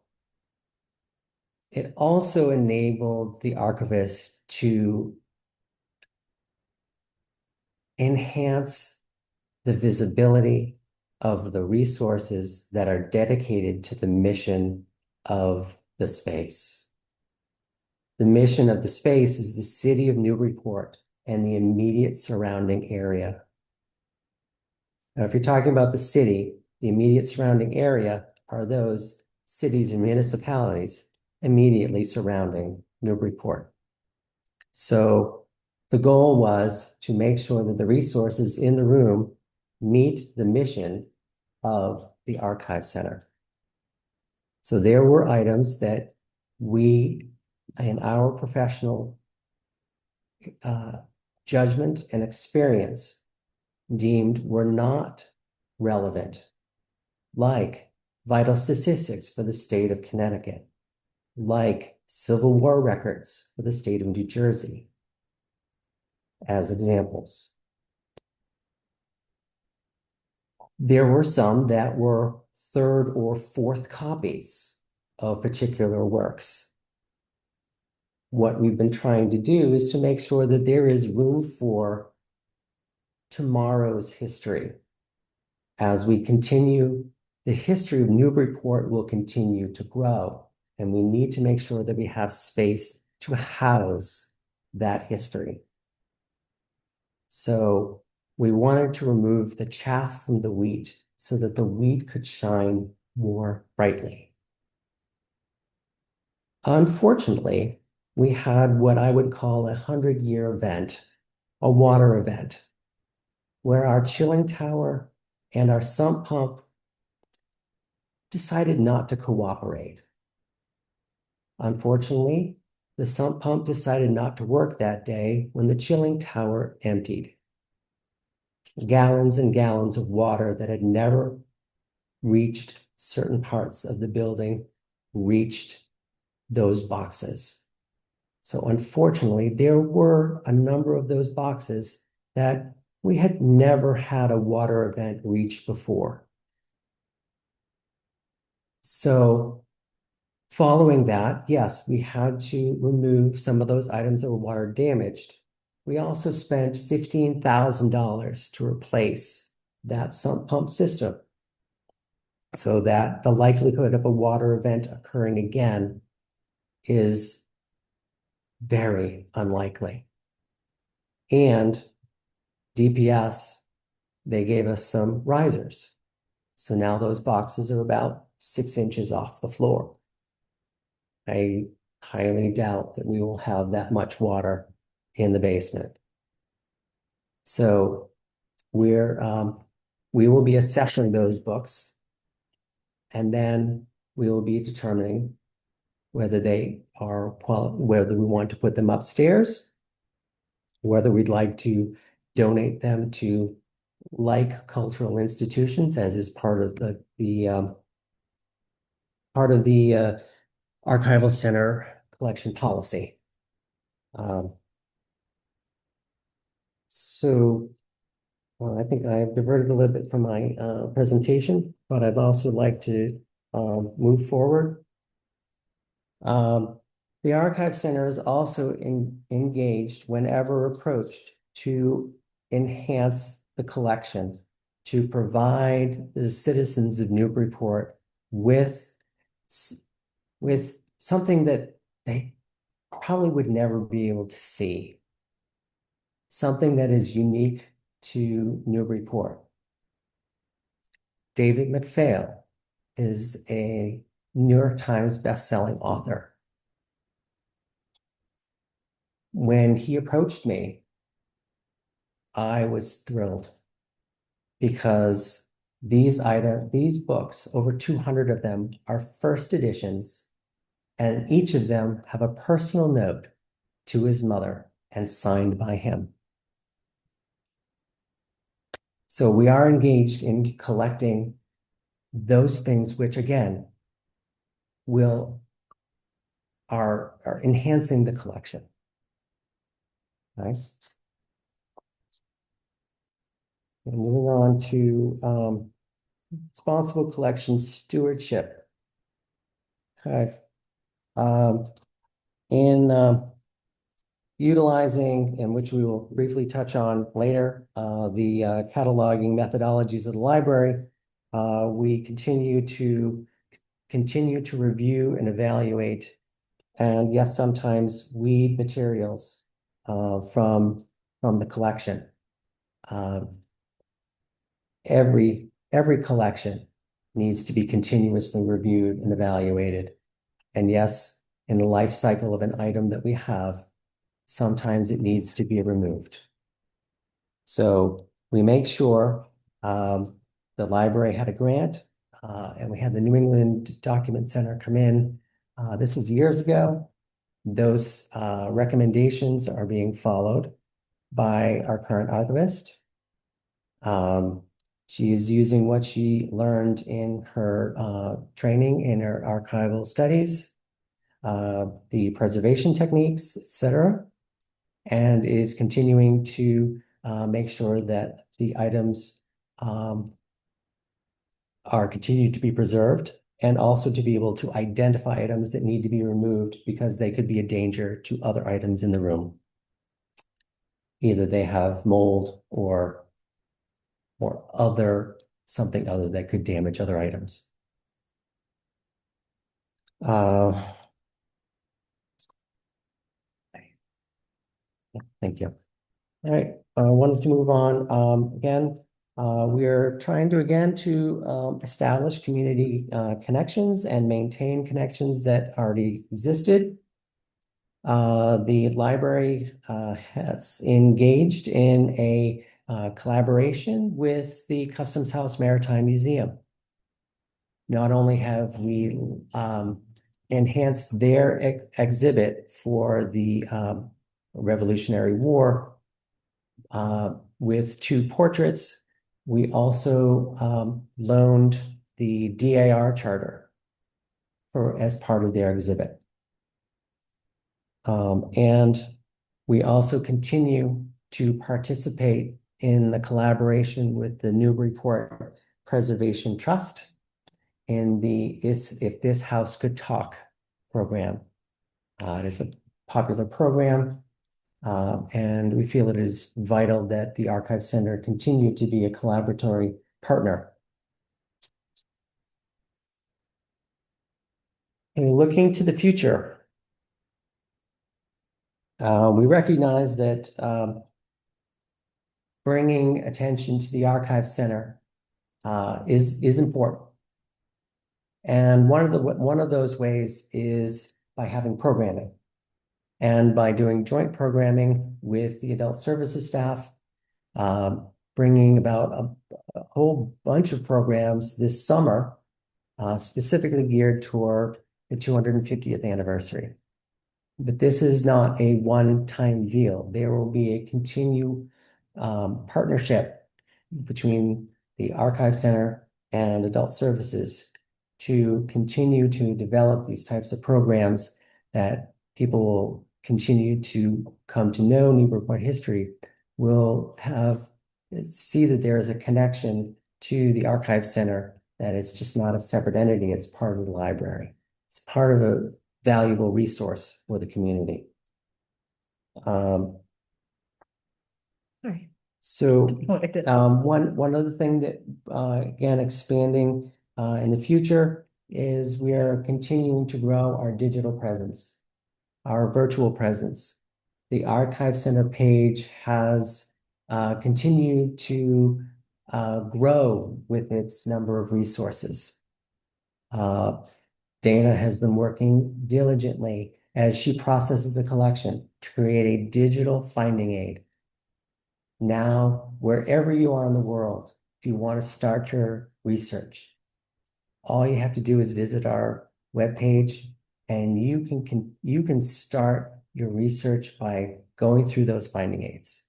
enabled the archivist to enhance the visibility of the resources that are dedicated to the mission of the space. The mission of the space is the city of Newburyport and the immediate surrounding area. Now, if you're talking about the city, the immediate surrounding area are those cities and municipalities immediately surrounding Newburyport. So the goal was to make sure that the resources in the room meet the mission of the Archive Center. So there were items that we, in our professional judgment and experience, deemed were not relevant, like vital statistics for the state of Connecticut, like Civil War records for the state of New Jersey, as examples. There were some that were third or fourth copies of particular works. What we've been trying to do is to make sure that there is room for tomorrow's history. As we continue, the history of Newburyport will continue to grow, and we need to make sure that we have space to house that history. So we wanted to remove the chaff from the wheat so that the wheat could shine more brightly. Unfortunately, we had what I would call a 100-year event, a water event, where our chilling tower and our sump pump decided not to cooperate. Unfortunately, the sump pump decided not to work that day when the chilling tower emptied. Gallons and gallons of water that had never reached certain parts of the building reached those boxes. So unfortunately, there were a number of those boxes that we had never had a water event reach before. So following that, yes, we had to remove some of those items that were water damaged. We also spent $15,000 to replace that sump pump system so that the likelihood of a water event occurring again is very unlikely. And DPS, they gave us some risers. So now those boxes are about 6 inches off the floor. I highly doubt that we will have that much water in the basement. So we will be assessing those books, and then we will be determining whether they are whether we want to put them upstairs, whether we'd like to donate them to like cultural institutions, as is part of the Archival Center collection policy. So Well, I think I've diverted a little bit from my presentation, but I'd also like to move forward. The Archive Center is also engaged whenever approached to enhance the collection, to provide the citizens of Newburyport with something that they probably would never be able to see. Something that is unique to Newburyport. David McPhail is a New York Times bestselling author. When he approached me, I was thrilled because these books, over 200 of them, are first editions, and each of them have a personal note to his mother and signed by him. So we are engaged in collecting those things which, again, are enhancing the collection. Right? And moving on to responsible collection stewardship. Okay. In utilizing, and which we will briefly touch on later, the cataloging methodologies of the library, we continue to review and evaluate, and yes, sometimes weed materials from the collection. Every collection needs to be continuously reviewed and evaluated. And yes, in the life cycle of an item that we have, sometimes it needs to be removed. So we make sure the library had a grant, and we had the New England Document Center come in. This was years ago. Those recommendations are being followed by our current archivist. She is using what she learned in her training in her archival studies, the preservation techniques, etc., and is continuing to make sure that the items are continued to be preserved, and also to be able to identify items that need to be removed because they could be a danger to other items in the room. Either they have mold or something other that could damage other items. Thank you. All right, I wanted to move on. Again, we are trying to establish community connections and maintain connections that already existed. The library has engaged in a collaboration with the Customs House Maritime Museum. Not only have we enhanced their exhibit for the Revolutionary War with 2 portraits, we also loaned the DAR charter as part of their exhibit. And we also continue to participate in the collaboration with the Newburyport Preservation Trust in the If This House Could Talk program. It is a popular program, and we feel it is vital that the Archive Center continue to be a collaboratory partner. And looking to the future, we recognize that bringing attention to the Archive Center is important. And one of those ways is by having programming, and by doing joint programming with the adult services staff, bringing about a whole bunch of programs this summer, specifically geared toward the 250th anniversary. But this is not a one-time deal. There will be a continued partnership between the Archive Center and Adult Services to continue to develop these types of programs that people will continue to come to know Newburyport history, will have see that there is a connection to the Archive Center, that it's just not a separate entity, it's part of the library. It's part of a valuable resource for the community. Right. So, Like one other thing that, again, expanding, in the future is we are continuing to grow our digital presence, our virtual presence. The Archive Center page has, continued to, grow with its number of resources. Dana has been working diligently as she processes the collection to create a digital finding aid. Now, wherever you are in the world, if you want to start your research, all you have to do is visit our webpage, and you can start your research by going through those finding aids.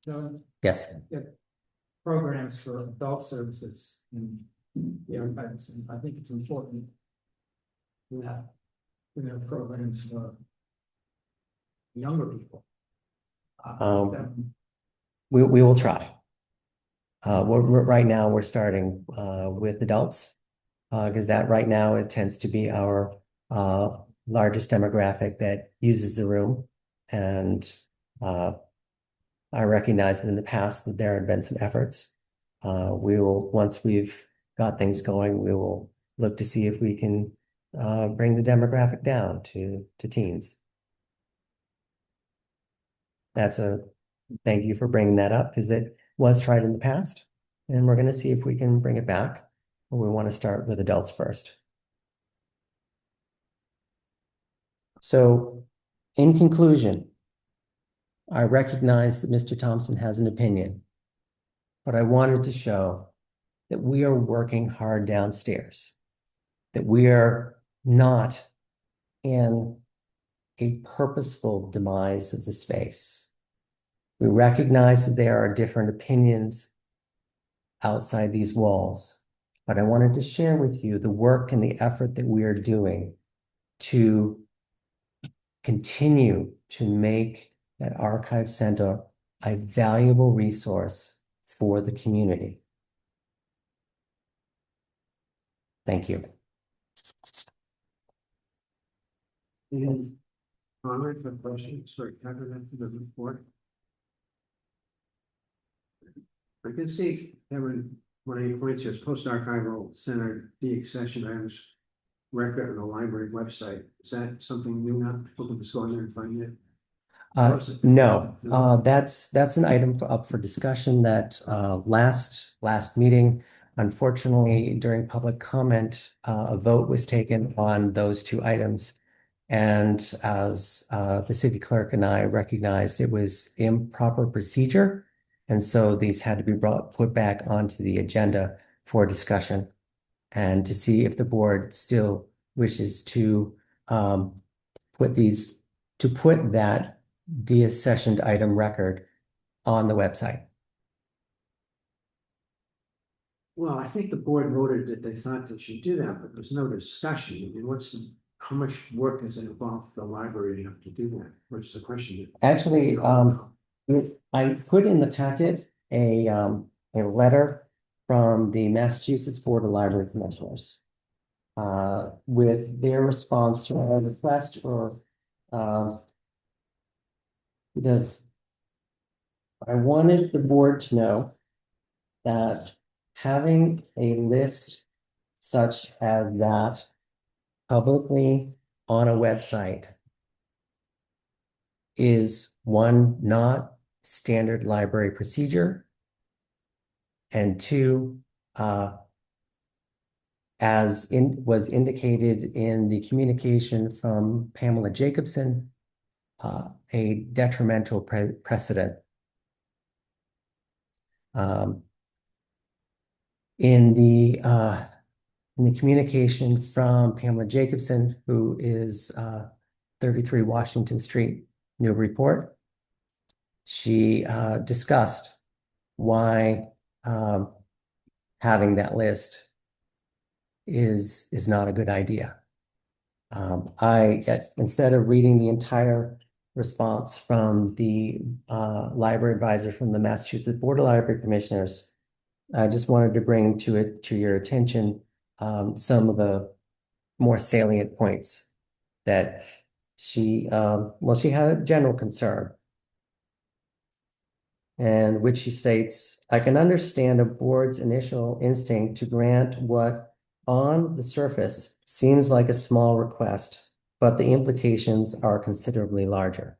So, Yes. programs for adult services and the archives, and I think it's important. We have programs for younger people. We will try. Right now we're starting with adults, because that right now it tends to be our largest demographic that uses the room, and I recognize that in the past that there had been some efforts. Once we've got things going, we will look to see if we can bring the demographic down to teens. Thank you for bringing that up, because it was tried in the past, and we're going to see if we can bring it back. But we want to start with adults first. So, in conclusion, I recognize that Mr. Thompson has an opinion, but I wanted to show that we are working hard downstairs, that we are not in a purposeful demise of the space. We recognize that there are different opinions outside these walls, but I wanted to share with you the work and the effort that we are doing to continue to make that Archive Center a valuable resource for the community. Thank you. Any comments or questions or comments to the report? I can see, Kevin, when he points to Post Archival Center deaccession items record on the library website. Is that something new now? People can just go in there and find it? No, that's an item up for discussion that last meeting. Unfortunately, during public comment, a vote was taken on those two items. And as the city clerk and I recognized, it was improper procedure. And so these had to be put back onto the agenda for discussion and to see if the board still wishes to put that deaccessioned item record on the website. Well, I think the board voted that they thought they should do that, but there's no discussion. I mean, how much work is involved for the library to do that? What's the question? Actually, I put in the packet a letter from the Massachusetts Board of Library Commissioners with their response to our request for because I wanted the board to know that having a list such as that publicly on a website is one, not standard library procedure, and two, as was indicated in the communication from Pamela Jacobson, a detrimental precedent. In the communication from Pamela Jacobson, who is 33 Washington Street, Newburyport, she discussed why having that list is not a good idea. Instead of reading the entire response from the library advisor from the Massachusetts Board of Library Commissioners. I just wanted to bring to your attention some of the more salient points that she had a general concern. And which she states, I can understand a board's initial instinct to grant what on the surface seems like a small request, but the implications are considerably larger.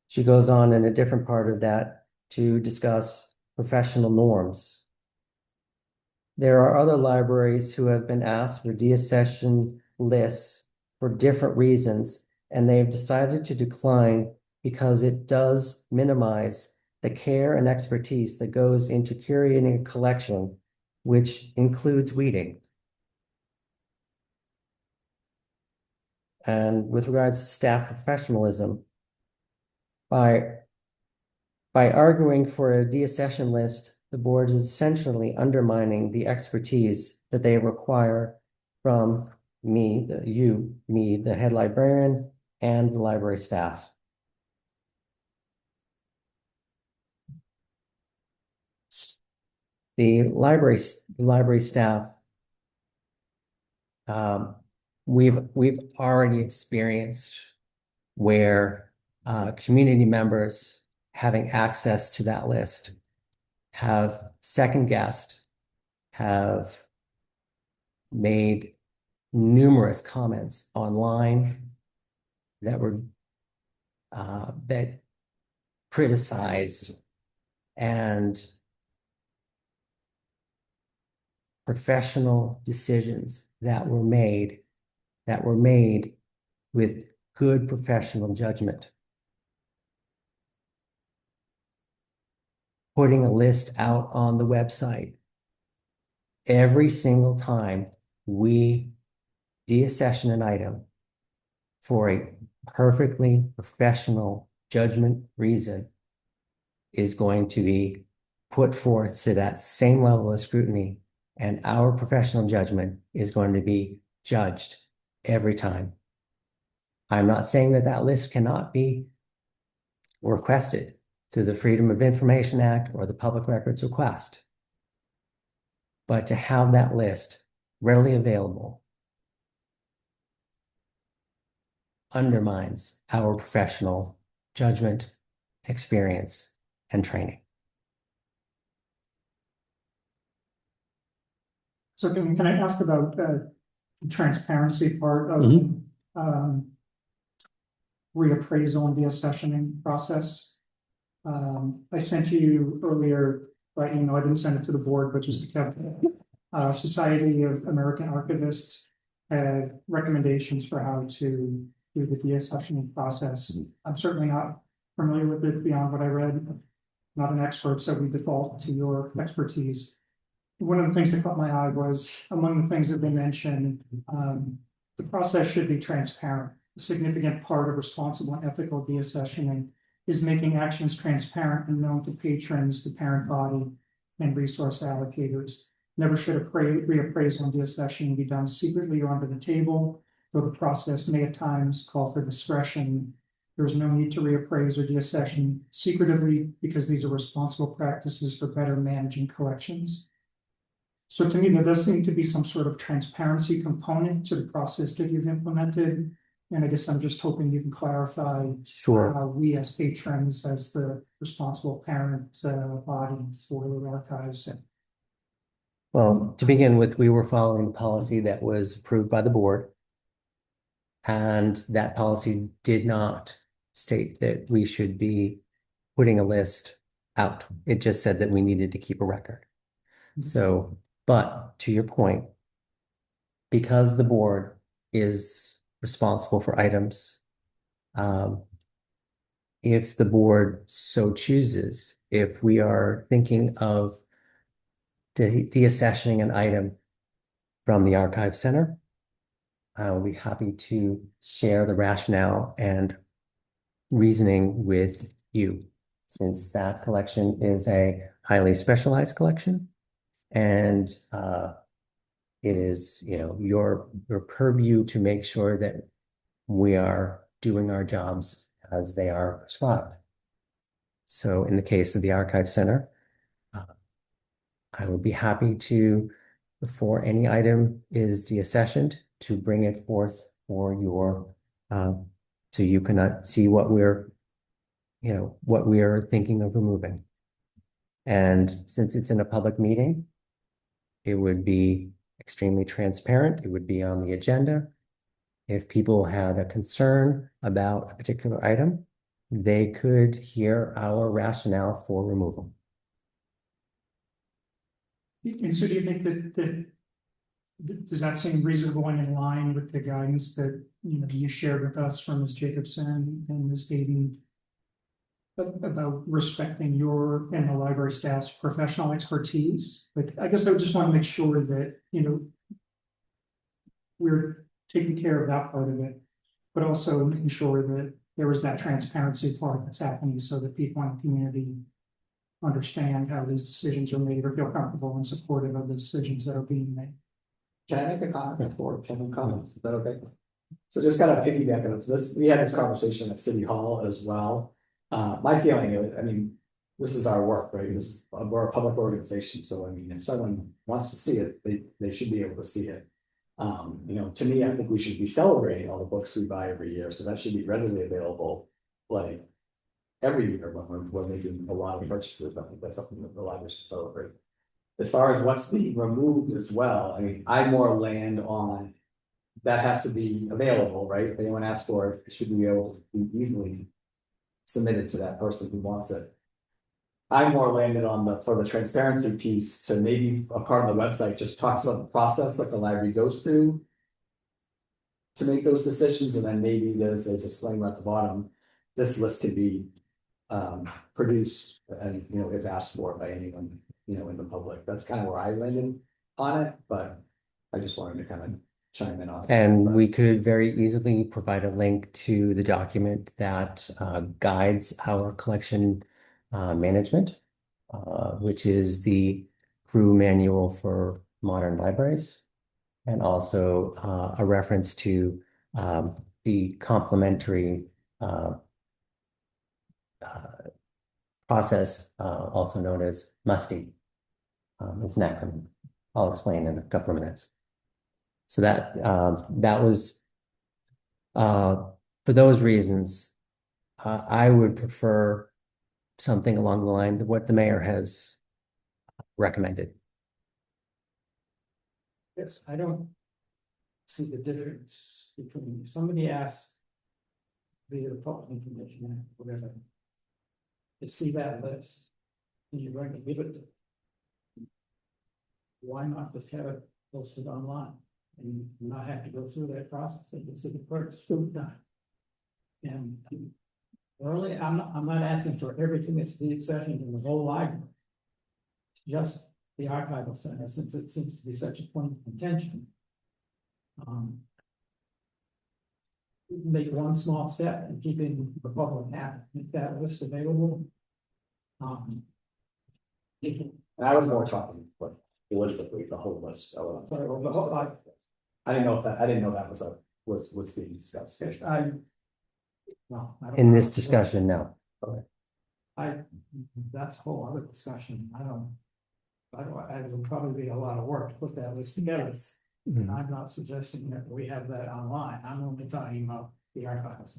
She goes on in a different part of that to discuss professional norms. There are other libraries who have been asked for deaccession lists for different reasons, and they've decided to decline because it does minimize the care and expertise that goes into curating a collection, which includes weeding. And with regards to staff professionalism, by arguing for a deaccession list, the board is essentially undermining the expertise that they require from me, the head librarian, and the library staff. The library staff, we've already experienced where community members having access to that list have second guessed, have made numerous comments online that were that criticized and professional decisions that were made with good professional judgment. Putting a list out on the website every single time we deaccession an item for a perfectly professional judgment reason is going to be put forth to that same level of scrutiny, and our professional judgment is going to be judged every time. I'm not saying that that list cannot be requested through the Freedom of Information Act or the Public Records Request, but to have that list readily available undermines our professional judgment, experience, and training. So can I ask about the transparency part of reappraisal and deaccessioning process? I sent you earlier by email, I didn't send it to the board, but just to Kevin. Society of American Archivists had recommendations for how to do the deaccessioning process. I'm certainly not familiar with it beyond what I read. I'm not an expert, so we default to your expertise. One of the things that caught my eye was, among the things that they mentioned, the process should be transparent. A significant part of responsible and ethical deaccessioning is making actions transparent and known to patrons, the parent body, and resource allocators. Never should a reappraisal and deaccessioning be done secretly or under the table, though the process may at times call for discretion. There is no need to reappraise or deaccession secretively because these are responsible practices for better managing collections. So to me, there does seem to be some sort of transparency component to the process that you've implemented. And I guess I'm just hoping you can clarify how we as patrons, as the responsible parent body for the archives. Well, to begin with, we were following a policy that was approved by the board. And that policy did not state that we should be putting a list out. It just said that we needed to keep a record. So, but to your point, because the board is responsible for items, if the board so chooses, if we are thinking of deaccessioning an item from the Archive Center, I'll be happy to share the rationale and reasoning with you, since that collection is a highly specialized collection. And it is, your purview to make sure that we are doing our jobs as they are prescribed. So in the case of the Archive Center, I would be happy to, before any item is deaccessioned, to bring it forth for your, so you can see what we're, what we are thinking of removing. And since it's in a public meeting, it would be extremely transparent. It would be on the agenda. If people had a concern about a particular item, they could hear our rationale for removal. And so do you think does that seem reasonable and in line with the guidance that, you shared with us from Ms. Jacobson and Ms. Dayton about respecting your and the library staff's professional expertise? Like, I guess I would just want to make sure that, we're taking care of that part of it, but also making sure that there is that transparency part that's happening so that people in the community understand how these decisions are made or feel comfortable and supportive of the decisions that are being made. Can I make a comment before Kevin comments? Is that okay? So just kind of piggyback on this, we had this conversation at City Hall as well. My feeling, I mean, this is our work, right? We're a public organization, so I mean, if someone wants to see it, they should be able to see it. To me, I think we should be celebrating all the books we buy every year, so that should be readily available, like every year when we're making a lot of purchases. I think that's something that the library should celebrate. As far as what's being removed as well, I mean, I more land on that has to be available, right? If anyone asks for it, it should be able to be easily submitted to that person who wants it. I more landed on for the transparency piece to maybe a part of the website just talks about the process that the library goes through to make those decisions, and then maybe there's a disclaimer at the bottom. This list could be produced and if asked for by anyone in the public. That's kind of where I landed on it, but I just wanted to kind of chime in on it. And we could very easily provide a link to the document that guides our collection management, which is the Crew Manual for Modern Libraries, and also a reference to the complementary process, also known as MUSTI. It's an acronym. I'll explain in a couple of minutes. So that was for those reasons, I would prefer something along the line of what the mayor has recommended. Yes, I don't see the difference between if somebody asks via the public information act, whatever, to see that list, and you're going to give it to them. Why not just have it posted online and not have to go through that process that the city clerk's done? And early, I'm not asking for everything that's deaccessioned in the whole library. Just the archival center, since it seems to be such a point of contention. Make one small step in keeping the public happy, make that list available. And I was more talking like holistically, the whole list. I didn't know that was being discussed. In this discussion now. That's a whole other discussion. It would probably be a lot of work to put that list together. And I'm not suggesting that we have that online. I'm only talking about the archives.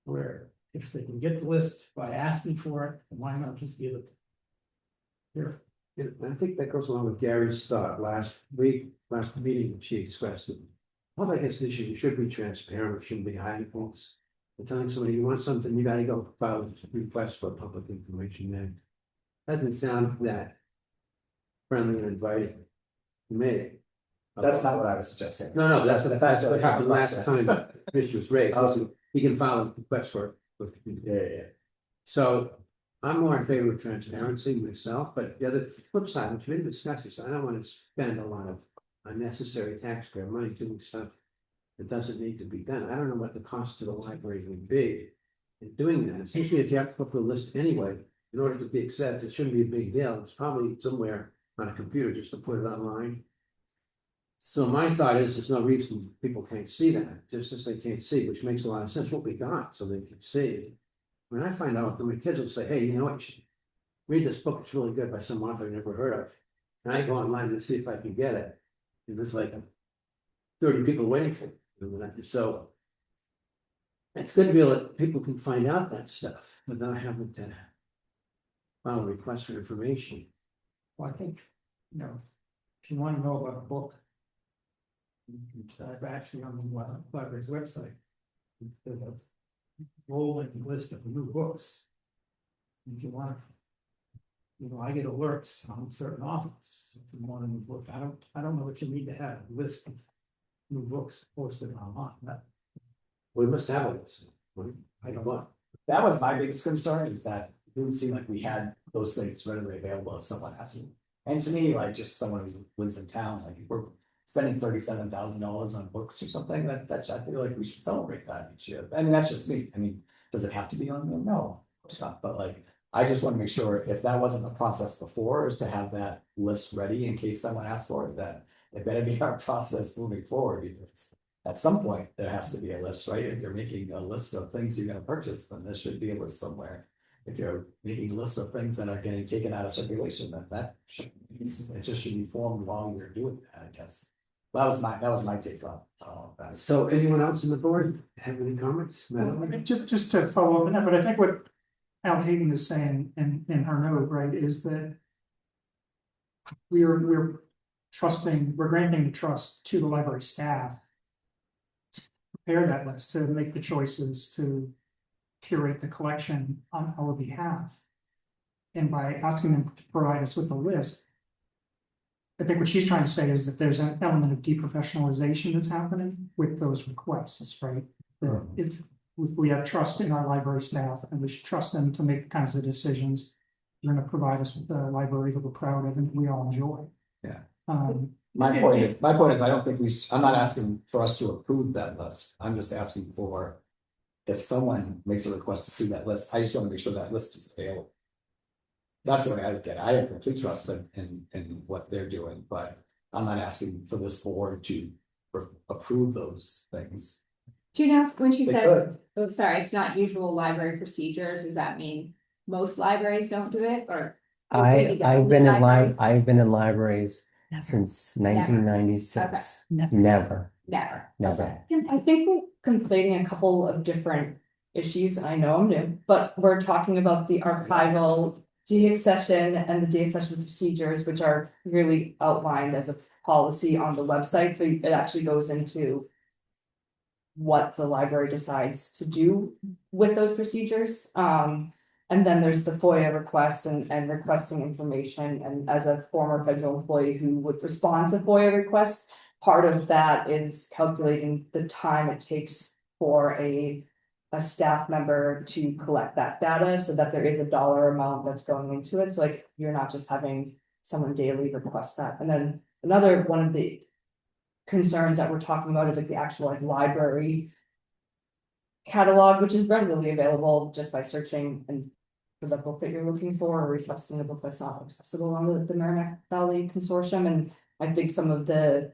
Where if they can get the list by asking for it, why not just give it here? I think that goes along with Gary's thought last meeting, she expressed it. Public institution should be transparent, it shouldn't be hiding things. You're telling somebody you want something, you gotta go file a request for public information, then doesn't sound that friendly and inviting to me. That's not what I was suggesting. No, that's what happened last process. time the issue was raised. Listen, he can file a request for. Yeah. So I'm more in favor of transparency myself, but the other flip side, which we didn't discuss this, I don't want to spend a lot of unnecessary taxpayer money doing stuff that doesn't need to be done. I don't know what the cost to the library would be in doing that. Especially if you have to put the list anyway, in order to be accessed, it shouldn't be a big deal. It's probably somewhere on a computer just to put it online. So my thought is, there's no reason people can't see that, just as they can't see, which makes a lot of sense, what we got, so they can see. When I find out, my kids will say, hey, you know what, you should read this book, it's really good by some author I never heard of. And I go online to see if I can get it, and there's like 30 people waiting for it, so. It's good to be able to, people can find out that stuff without having to file a request for information. Well, I think, you know, if you want to know about a book. You can dive actually on the library's website. There's a rolling list of new books. If you want. You know, I get alerts on certain authors. If you want a new book, I don't know if you need to have a list of new books posted online. We must have a list. I don't know. That was my biggest concern, is that it didn't seem like we had those things readily available if someone asked me. And to me, like, just someone who lives in town, like, if we're spending $37,000 on books or something, that I feel like we should celebrate that each year. I mean, that's just me. I mean, does it have to be on there? No, of course not. But like, I just want to make sure, if that wasn't a process before, is to have that list ready in case someone asks for it, that it better be our process moving forward, because at some point, there has to be a list, right? If you're making a list of things you're gonna purchase, then there should be a list somewhere. If you're making a list of things that are getting taken out of circulation, then that should, it just should be formed while you're doing that, I guess. That was my take on that. So anyone else on the board have any comments? Well, Madeline? just to follow up on that, but I think what Al Hayden is saying in her note, right, is that we're granting the trust to the library staff. Prepare that list, to make the choices, to curate the collection on our behalf. And by asking them to provide us with the list, I think what she's trying to say is that there's an element of deprofessionalization that's happening with those requests, right? That if we have trust in our library staff, and we should trust them to make the kinds of decisions, they're gonna provide us with a library that we're proud of and we all enjoy. Yeah. My point is, I don't think I'm not asking for us to approve that list. I'm just asking for, if someone makes a request to see that list, I just want to make sure that list is available. That's the way I look at it. I have complete trust in what they're doing, but I'm not asking for this board to approve those things. Do you know if when she They says, could. oh, sorry, it's not usual library procedure, does that mean most libraries don't do it, or? maybe the I've only been in library? I've been in libraries since 1996. Never. Never. I think we're conflating a couple of different issues, and I know I'm new, but we're talking about the archival deaccession and the deaccession procedures, which are really outlined as a policy on the website, so it actually goes into what the library decides to do with those procedures. And then there's the FOIA request and requesting information, and as a former federal employee who would respond to FOIA requests, part of that is calculating the time it takes for a staff member to collect that data, so that there is a dollar amount that's going into it, so like, you're not just having someone daily request that. And then another one of the concerns that we're talking about is like the actual like library catalog, which is readily available just by searching and for the book that you're looking for, or requesting a book that's not accessible on the Merrimack Valley Consortium. And I think some of the,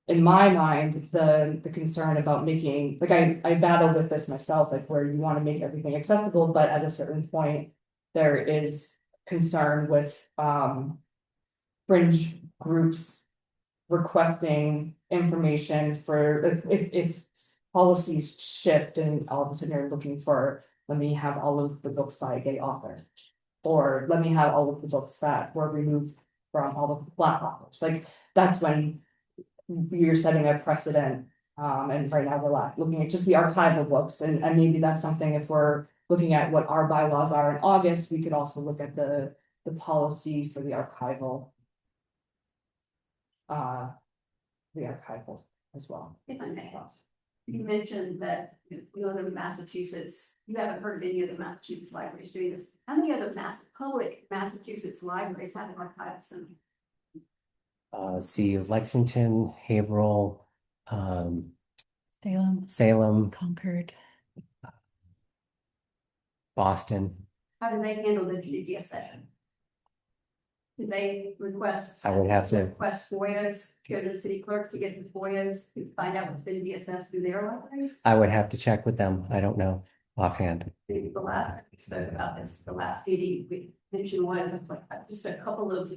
in my mind, the concern about making, like, I battle with this myself, like where you want to make everything accessible, but at a certain point, there is concern with fringe groups requesting information for if policies shift and all of a sudden you're looking for, let me have all of the books by a gay author, or let me have all of the books that were removed from all the Black authors. Like, that's when you're setting a precedent. And right now we're looking at just the archival books, and maybe that's something, if we're looking at what our bylaws are in August, we could also look at the policy for the archival. The archival as well. If I may, you mentioned that you know in Massachusetts, you haven't heard of any of the Massachusetts libraries doing this. How many other public Massachusetts libraries have an archival center? See Lexington, Haverhill, Salem, Concord. Boston. How do they handle the deaccession? Did they request? I would have to- Request FOIAs, go to the city clerk to get the FOIAs, to find out what's been DSS through their libraries? I would have to check with them. I don't know offhand. The last, time we spoke about this, the last meeting we mentioned was like just a couple of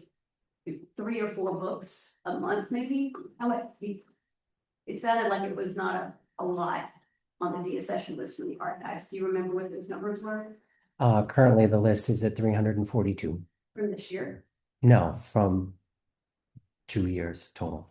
3 or 4 books a month, maybe. It sounded like it was not a lot on the DSS list from the archives. Do you remember what those numbers were Currently the list is at 342. from this year? No, from 2 years total.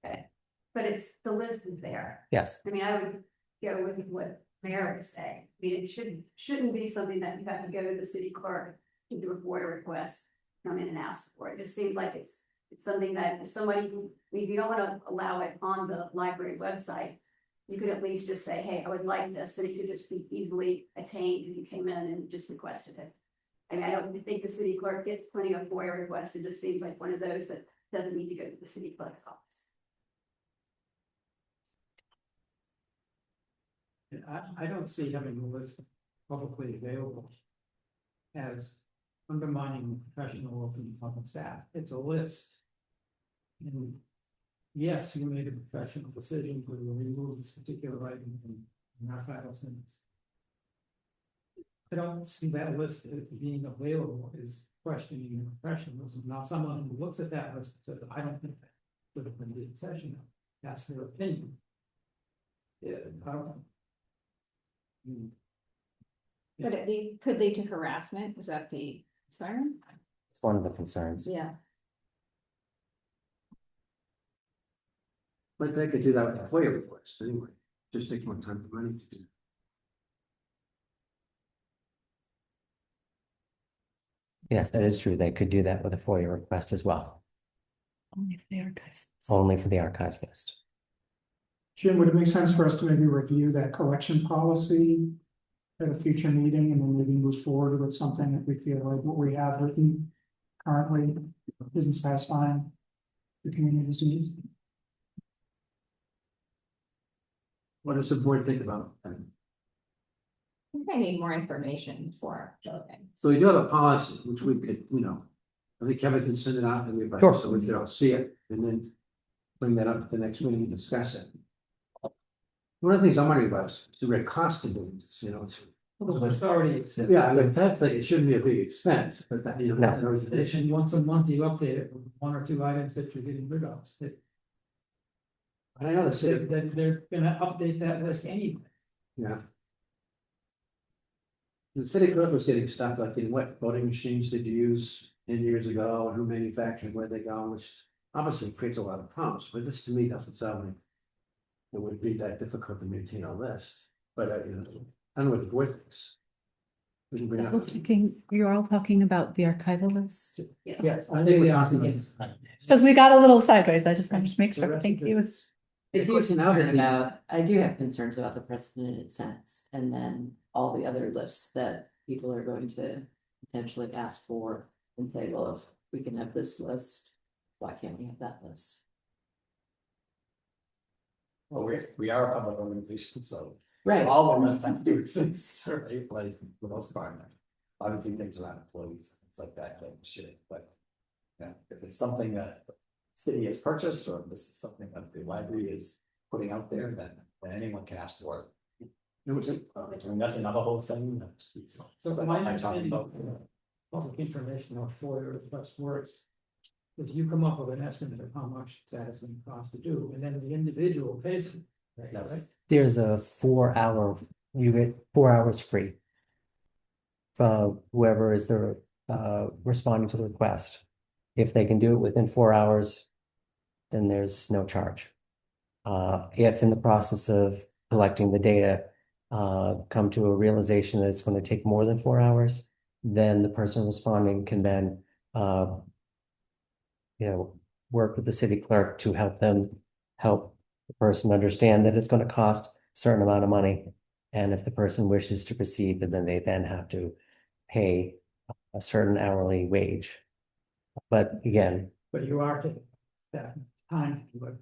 Okay, but the list is there. Yes. I mean, I would go with what Mayor would say. I mean, it shouldn't be something that you have to go to the city clerk to do a FOIA request, come in and ask for. It just seems like it's something that if somebody, if you don't want to allow it on the library website, you could at least just say, hey, I would like this, and it could just be easily attained if you came in and just requested it. I mean, I don't think the city clerk gets plenty of FOIA requests. It just seems like one of those that doesn't need to go to the city clerk's office. I don't see having the list publicly available as undermining the professionalism of the staff. It's a list. And yes, you made a professional decision to remove this particular item from archival sentence. I don't see that list as being available is questioning your professionalism. Now, someone who looks at that list and says, I don't think that would have been the session. That's their opinion. Yeah, I don't. But it could lead to harassment, is that the concern? It's one of the concerns. Yeah. But they could do that with a FOIA request anyway, just take more time and money to do. Yes, that is true. They could do that with a FOIA request as well, Only for the archives. only for the archives list. Jim, would it make sense for us to maybe review that collection policy at a future meeting and then maybe move forward with something that we feel like what we have written currently isn't satisfying the community's needs? What does the board think about that? I think I need more information for voting. So we do have a policy, which we could, I think Kevin can send it out to everybody, Sure. so we can all see it, and then bring that up at the next meeting and discuss it. One of the things I'm wondering about is the cost of doing this, It's already exists. Yeah, I mean, that's like, it shouldn't be a big expense, but that, No. there was addition. And once a month you update it with 1 or 2 items that you're getting rid of. I know the city, They're gonna update that list anyway. yeah. The city clerk was getting stuff like, what voting machines did you use 10 years ago, and who manufactured, where they go, which obviously creates a lot of problems, but this to me doesn't sound like it would be that difficult to maintain a list, but I don't know what the board thinks. We can bring it up. You're all talking about the archival list? Yes. I think we are. Because we got a little sideways. I just wanted to make sure. Thank you. I do question now that I do have concerns about the precedent it sets, and then all the other lists that people are going to potentially ask for and say, well, if we can have this list, why can't we have that list? Well, we are a public organization, so. Right. All of us have to do things, right, like, for the most part. Obviously, things around employees, things like that, like shit, but. Yeah, if it's something that the city has purchased, or if this is something that the library is putting out there, then anyone can ask for it. I mean, that's another whole thing. So that my I'm talking understanding about. of public information or FOIA request works. If you come up with an estimate of how much that is going to cost to do, and then the individual pays for it, Yes. right? There's a 4-hour, you get 4 hours free. For whoever is the responding to the request. If they can do it within 4 hours, then there's no charge. If in the process of collecting the data, come to a realization that it's going to take more than 4 hours, then the person responding can then work with the city clerk to help the person understand that it's going to cost a certain amount of money. And if the person wishes to proceed, then they have to pay a certain hourly wage. But again, But you are taking that time to do it.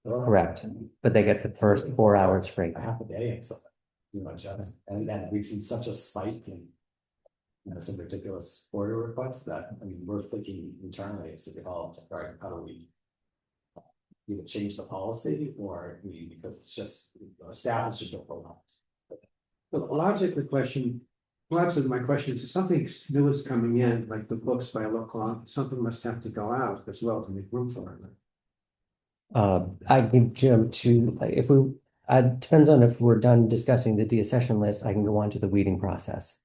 correct, but they get the first 4 hours free. Half a day and something, and then we've seen such a spike in some ridiculous order requests that, I mean, we're thinking internally as to develop, all right, how do we either change the policy or because it's just, staff is just overwhelmed. But logically, my question is, if something new is coming in, like the books by a local, something must have to go out as well to make room for it. I give Jim to, if we, depends on if we're done discussing the deaccession list, I can go on to the weeding process.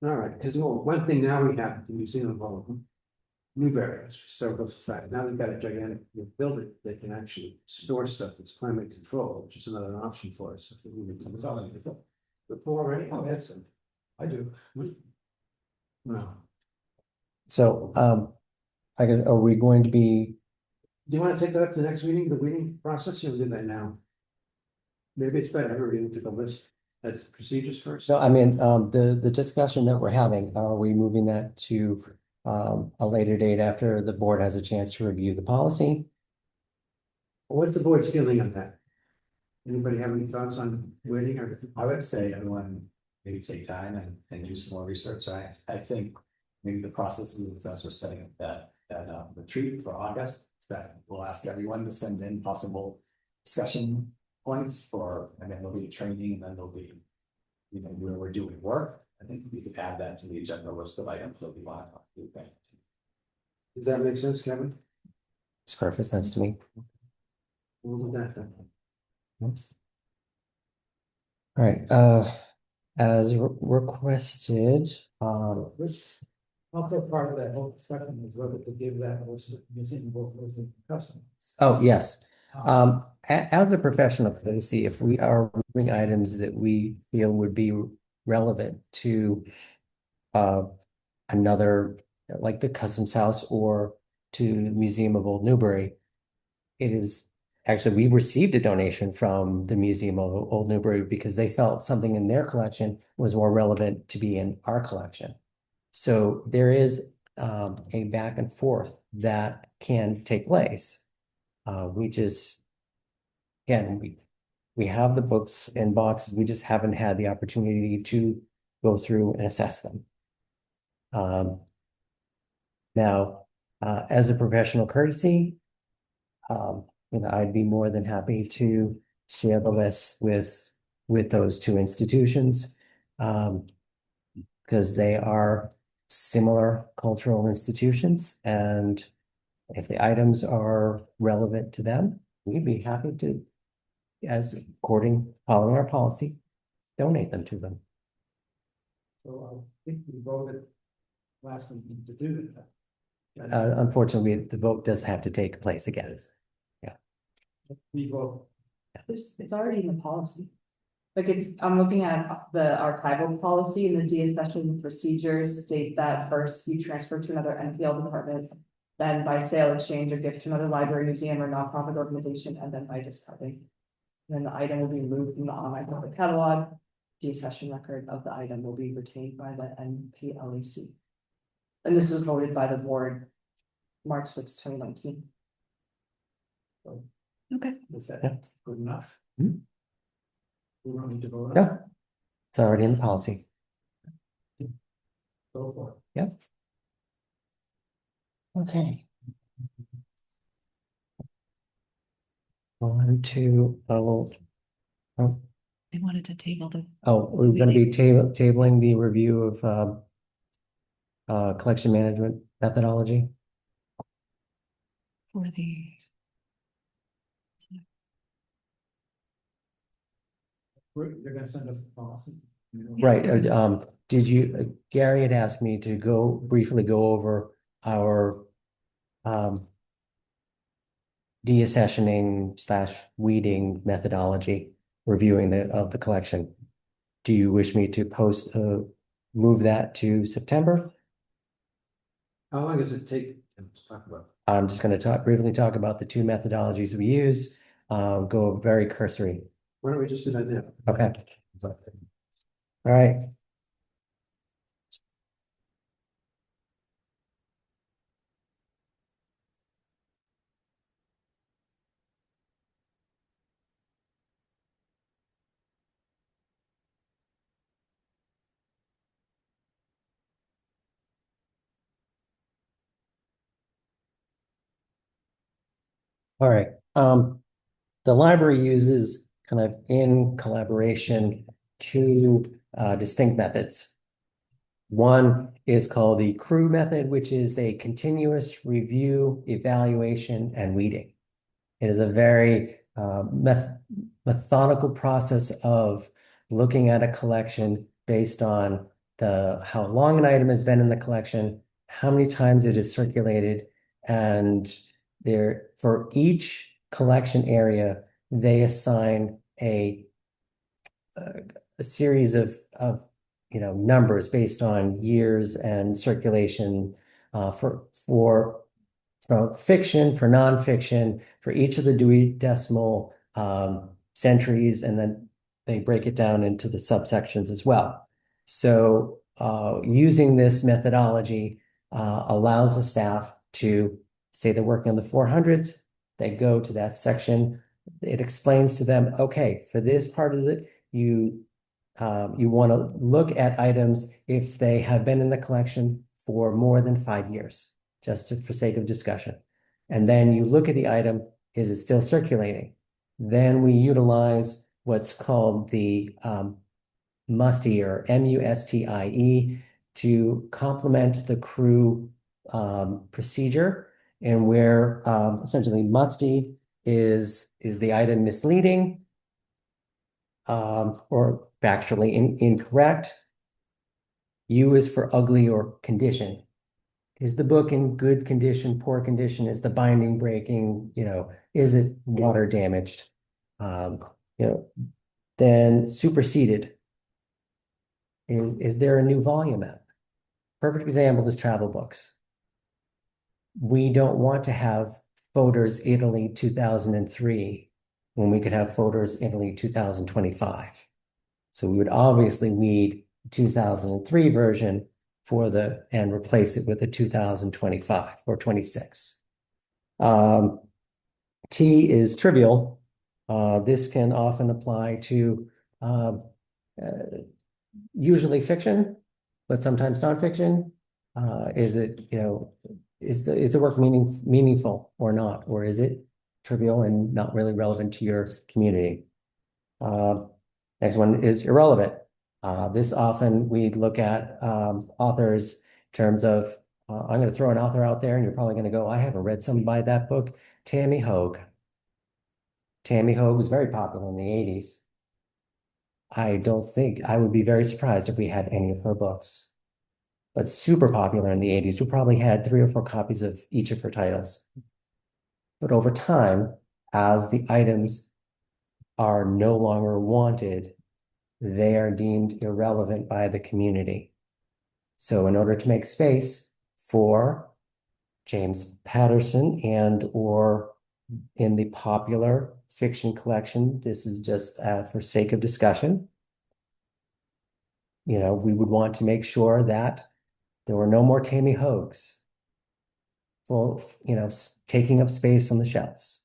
All right, because one thing now we have, the Museum of Newbury Historical Society, now we've got a gigantic building that can actually store stuff that's climate controlled, which is another option for us. If we would come out before already, oh, that's it. I do. No. So, I guess, are we going to be, Do you want to take that up to the next meeting, the weeding process, or do that now? Maybe it's better to read into the list, that's procedures first. so I mean, the discussion that we're having, are we moving that to a later date after the board has a chance to review the policy? What's the board's feeling on that? Anybody have any thoughts on waiting or? I would say everyone maybe take time and do some more research. I think maybe the process is as we're setting up that retreat for August, is that we'll ask everyone to send in possible discussion points and then there'll be training and then there'll be, where we're doing work. I think we could add that to the agenda list of items that we want to do. Does that make sense, Kevin? It's perfect sense to me. We'll do that then. All right, as requested, Also part of that whole discussion is whether to give that list of museum book to customers. oh, yes. As a professional courtesy, if we are removing items that we feel would be relevant to another, like the Customs House or to the Museum of Old Newbury, it is actually, we received a donation from the Museum of Old Newbury because they felt something in their collection was more relevant to be in our collection. So there is a back and forth that can take place. We just, again, we have the books in boxes, we just haven't had the opportunity to go through and assess them. Now, as a professional courtesy, I'd be more than happy to share the list with those two institutions, because they are similar cultural institutions, and if the items are relevant to them, we'd be happy to, following our policy, donate them to them. So I think we voted last meeting to do that. Unfortunately, the vote does have to take place again. We vote. It's already in the policy. Like I'm looking at the archival policy and the deaccession procedures state that first you transfer to another NPL department, then by sale, exchange, or gift to another library, museum, or nonprofit organization, and then by discarding. Then the item will be removed from the online public catalog. Deaccession record of the item will be retained by the NPLAC. And this was voted by the board March 6, 2019. Okay. Is that good enough? Hmm. We don't need to vote on it. No, it's already in the policy. Go for it. Yep. Okay. On to, They wanted to table the. we're gonna be tabling the review of collection management methodology. For the. They're gonna send us the policy. Right, did you, Gary had asked me to briefly go over our deaccessioning / weeding methodology, reviewing the collection. Do you wish me to move that to September? How long does it take to talk about? I'm just gonna briefly talk about the two methodologies we use, go very cursory. Why don't we just do that now? Okay. All right. All right. The library uses kind of in collaboration two distinct methods. One is called the CREW method, which is a continuous review, evaluation, and weeding. It is a very methodical process of looking at a collection based on how long an item has been in the collection, how many times it is circulated, and for each collection area, they assign a series of numbers based on years and circulation for fiction, for nonfiction, for each of the Dewey Decimal centuries, and then they break it down into the subsections as well. So using this methodology allows the staff to say they're working on the 400s, they go to that section, it explains to them, okay, for this part of it, you want to look at items if they have been in the collection for more than 5 years, for sake of discussion. And then you look at the item, is it still circulating? Then we utilize what's called the MUSTIE or MUSTIE to complement the CREW procedure, and where essentially MUSTIE is the item misleading or factually incorrect. U is for ugly or condition. Is the book in good condition, poor condition? Is the binding breaking? Is it water damaged? Then superseded. Is there a new volume out? Perfect example is travel books. We don't want to have Fodor's Italy 2003 when we could have Fodor's Italy 2025. So we would obviously need 2003 version and replace it with a 2025 or 26. T is trivial. This can often apply to usually fiction, but sometimes nonfiction. Is the work meaningful or not, or is it trivial and not really relevant to your community? Next one is irrelevant. This often we look at authors in terms of, I'm going to throw an author out there and you're probably going to go, I haven't read some by that book, Tammy Hoag. Tammy Hoag was very popular in the 80s. I would be very surprised if we had any of her books, but super popular in the 80s. We probably had 3 or 4 copies of each of her titles. But over time, as the items are no longer wanted, they are deemed irrelevant by the community. So in order to make space for James Patterson or in the popular fiction collection, this is just for sake of discussion, we would want to make sure that there were no more Tammy Hoags taking up space on the shelves.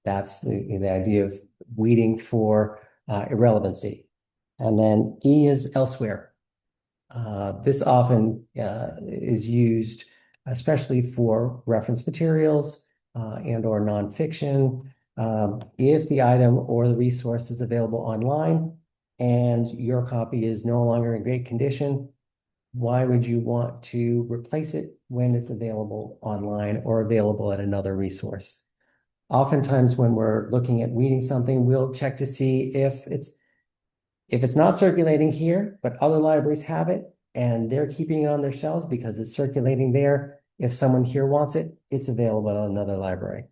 That's the idea of weeding for irrelevancy. And then E is elsewhere. This often is used especially for reference materials and or nonfiction. If the item or the resource is available online and your copy is no longer in great condition, why would you want to replace it when it's available online or available at another resource? Oftentimes when we're looking at weeding something, we'll check to see if it's not circulating here, but other libraries have it and they're keeping it on their shelves because it's circulating there. If someone here wants it, it's available at another library.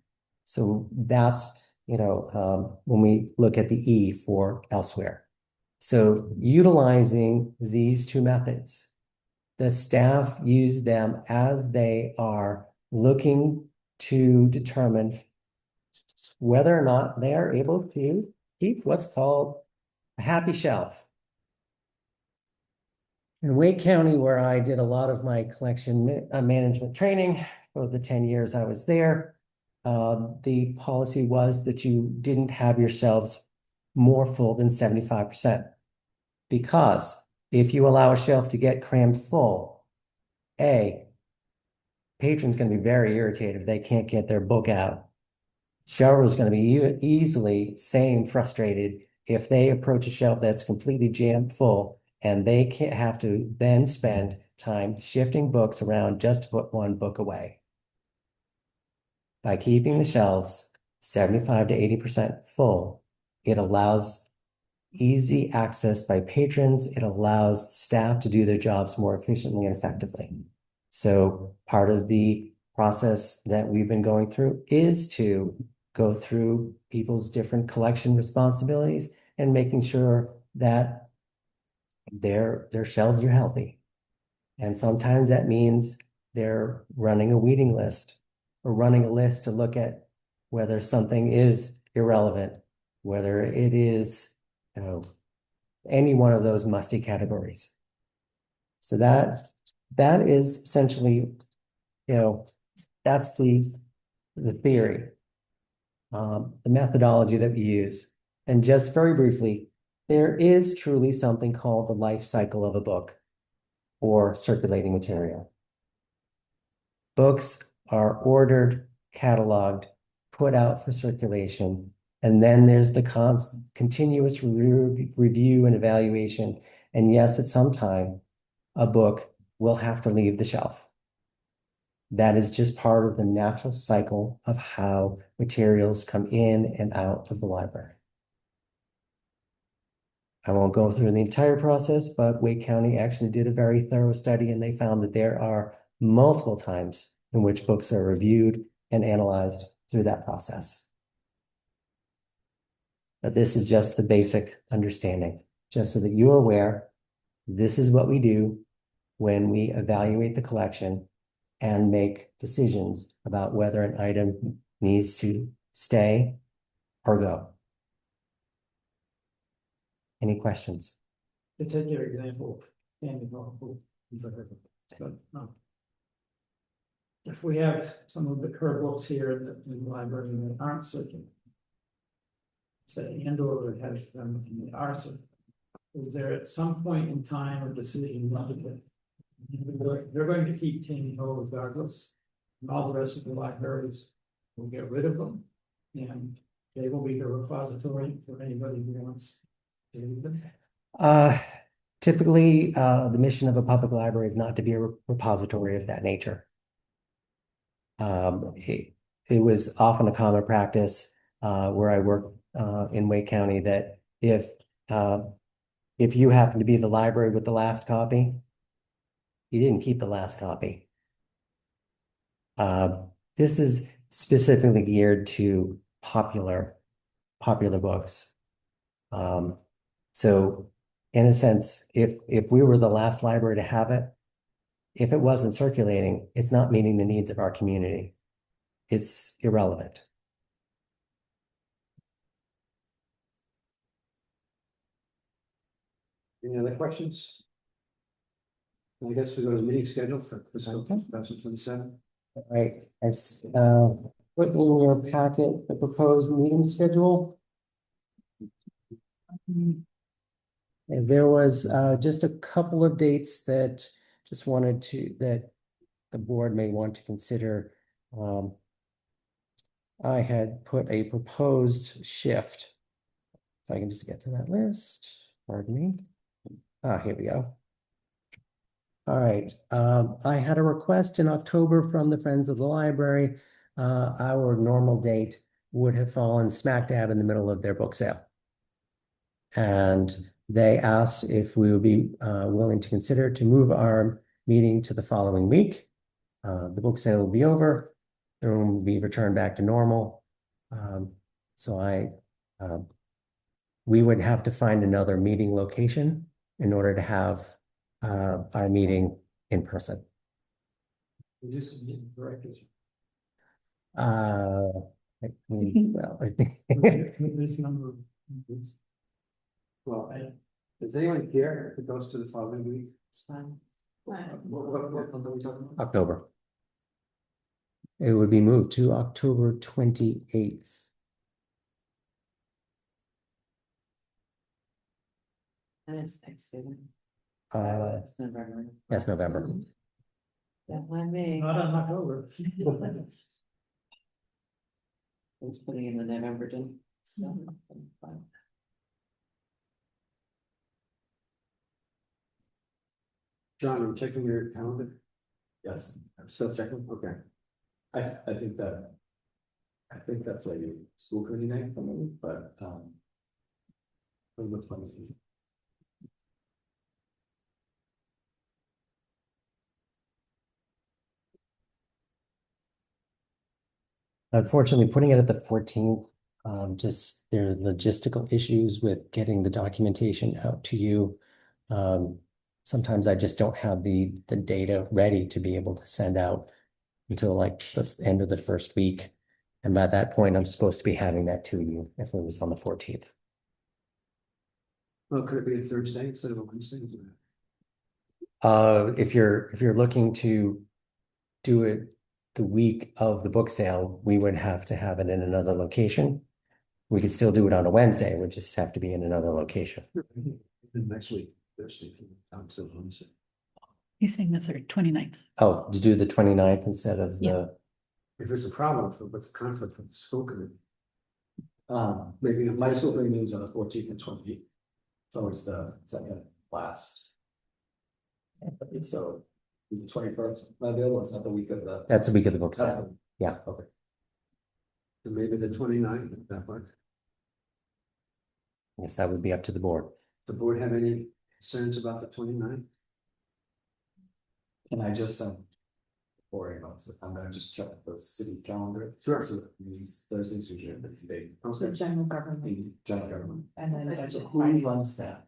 So that's, when we look at the E for elsewhere. So utilizing these two methods, the staff use them as they are looking to determine whether or not they are able to keep what's called a happy shelf. In Wake County, where I did a lot of my collection management training for the 10 years I was there, the policy was that you didn't have your shelves more full than 75%. Because if you allow a shelf to get crammed full, patron's going to be very irritated if they can't get their book out. Shower is going to be easily same frustrated if they approach a shelf that's completely jammed full and they can't have to then spend time shifting books around just to put one book away. By keeping the shelves 75 to 80% full, it allows easy access by patrons. It allows staff to do their jobs more efficiently and effectively. So part of the process that we've been going through is to go through people's different collection responsibilities and making sure that their shelves are healthy. And sometimes that means they're running a weeding list or running a list to look at whether something is irrelevant, whether it is, any one of those musty categories. So that is essentially, that's the theory, the methodology that we use. And just very briefly, there is truly something called the life cycle of a book or circulating material. Books are ordered, cataloged, put out for circulation, and then there's the continuous review and evaluation. And yes, at some time, a book will have to leave the shelf. That is just part of the natural cycle of how materials come in and out of the library. I won't go through the entire process, but Wake County actually did a very thorough study and they found that there are multiple times in which books are reviewed and analyzed through that process. But this is just the basic understanding, just so that you're aware, this is what we do when we evaluate the collection and make decisions about whether an item needs to stay or go. Any questions? To take your example, standing on, if we have some of her books here in the library that aren't circulating, say Andover has them in the arsenal, is there at some point in time a decision that they're going to keep Taney Hill regardless, and all the rest of the libraries will get rid of them, and they will be the repository for anybody who wants to read them? Typically, the mission of a public library is not to be a repository of that nature. It was often a common practice where I worked in Wake County that if you happen to be the library with the last copy, you didn't keep the last copy. This is specifically geared to popular books. So in a sense, if we were the last library to have it, if it wasn't circulating, it's not meeting the needs of our community. It's irrelevant. Any other questions? I guess we go to the meeting schedule for fiscal 2027. All right, as put in your packet the proposed meeting schedule. And there was just a couple of dates that that the board may want to consider. I had put a proposed shift. If I can just get to that list, pardon me. Here we go. All right, I had a request in October from the Friends of the Library. Our normal date would have fallen smack dab in the middle of their book sale. And they asked if we would be willing to consider to move our meeting to the following week. The book sale will be over. The room will be returned back to normal. So we would have to find another meeting location in order to have our meeting in person. This is the directors. Well, I think This number. Well, does anyone care if it goes to the following week? It's fine. What month are we talking about? October. It would be moved to October 28th. And it's Thanksgiving. It's November. That's November. That's my May. Not on October. was putting in the November didn't. So, fine. John, are you checking your calendar? Yes, I'm still checking, okay. I think that. I think that's like a school committee night for me, but Which one is it? Unfortunately, putting it at the 14th, just there's logistical issues with getting the documentation out to you. Sometimes I just don't have the data ready to be able to send out until like the end of the first week. And by that point, I'm supposed to be having that to you if it was on the 14th. Well, could it be a Thursday instead of a Wednesday? If you're looking to do it the week of the book sale, we would have to have it in another location. We could still do it on a Wednesday, it would just have to be in another location. Next week, Thursday. I'm still Wednesday. He's saying the 29th. Oh, to do the 29th instead of the, If there's a problem with the conflict with the school committee. Maybe my school committee meetings on the 14th and 20th. It's always the second last. So is the 21st available? It's not the week of the. that's the week of the book That's sale. the- Yeah. Okay. So maybe the 29th, if that works. I guess that would be up to the board. The board have any concerns about the 29th? Can I just worry about it? I'm gonna just check the city calendar. Sure. So these Thursdays usually are the big. The general government The general government. and then budget. Who runs that?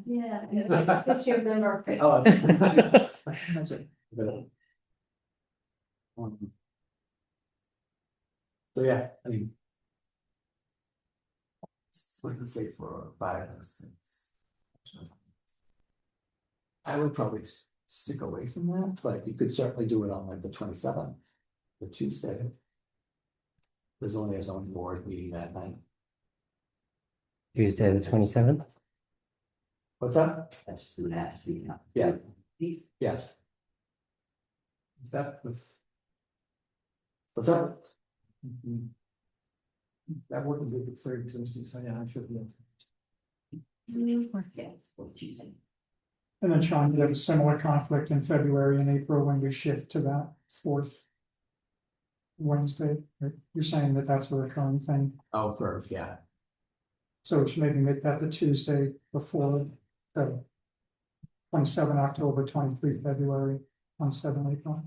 Yeah. It's your member. Oh. Budget. So yeah, I mean. What to say for 5 and 6? I would probably stick away from that, but you could certainly do it on like the 27th, the Tuesday. There's only a zoning board meeting that night. Tuesday, the 27th? What's that? That's just an absentee. Yeah. Yeah. Is that with? What's up? That wouldn't be the third Tuesday, so yeah, I should be. Yes, well, Tuesday. And then Sean, you have a similar conflict in February and April when we shift to that fourth Wednesday. You're saying that that's a recurring thing, Oh, yeah. so we should maybe make that the Tuesday before the 27 October, 23 February, 27 April.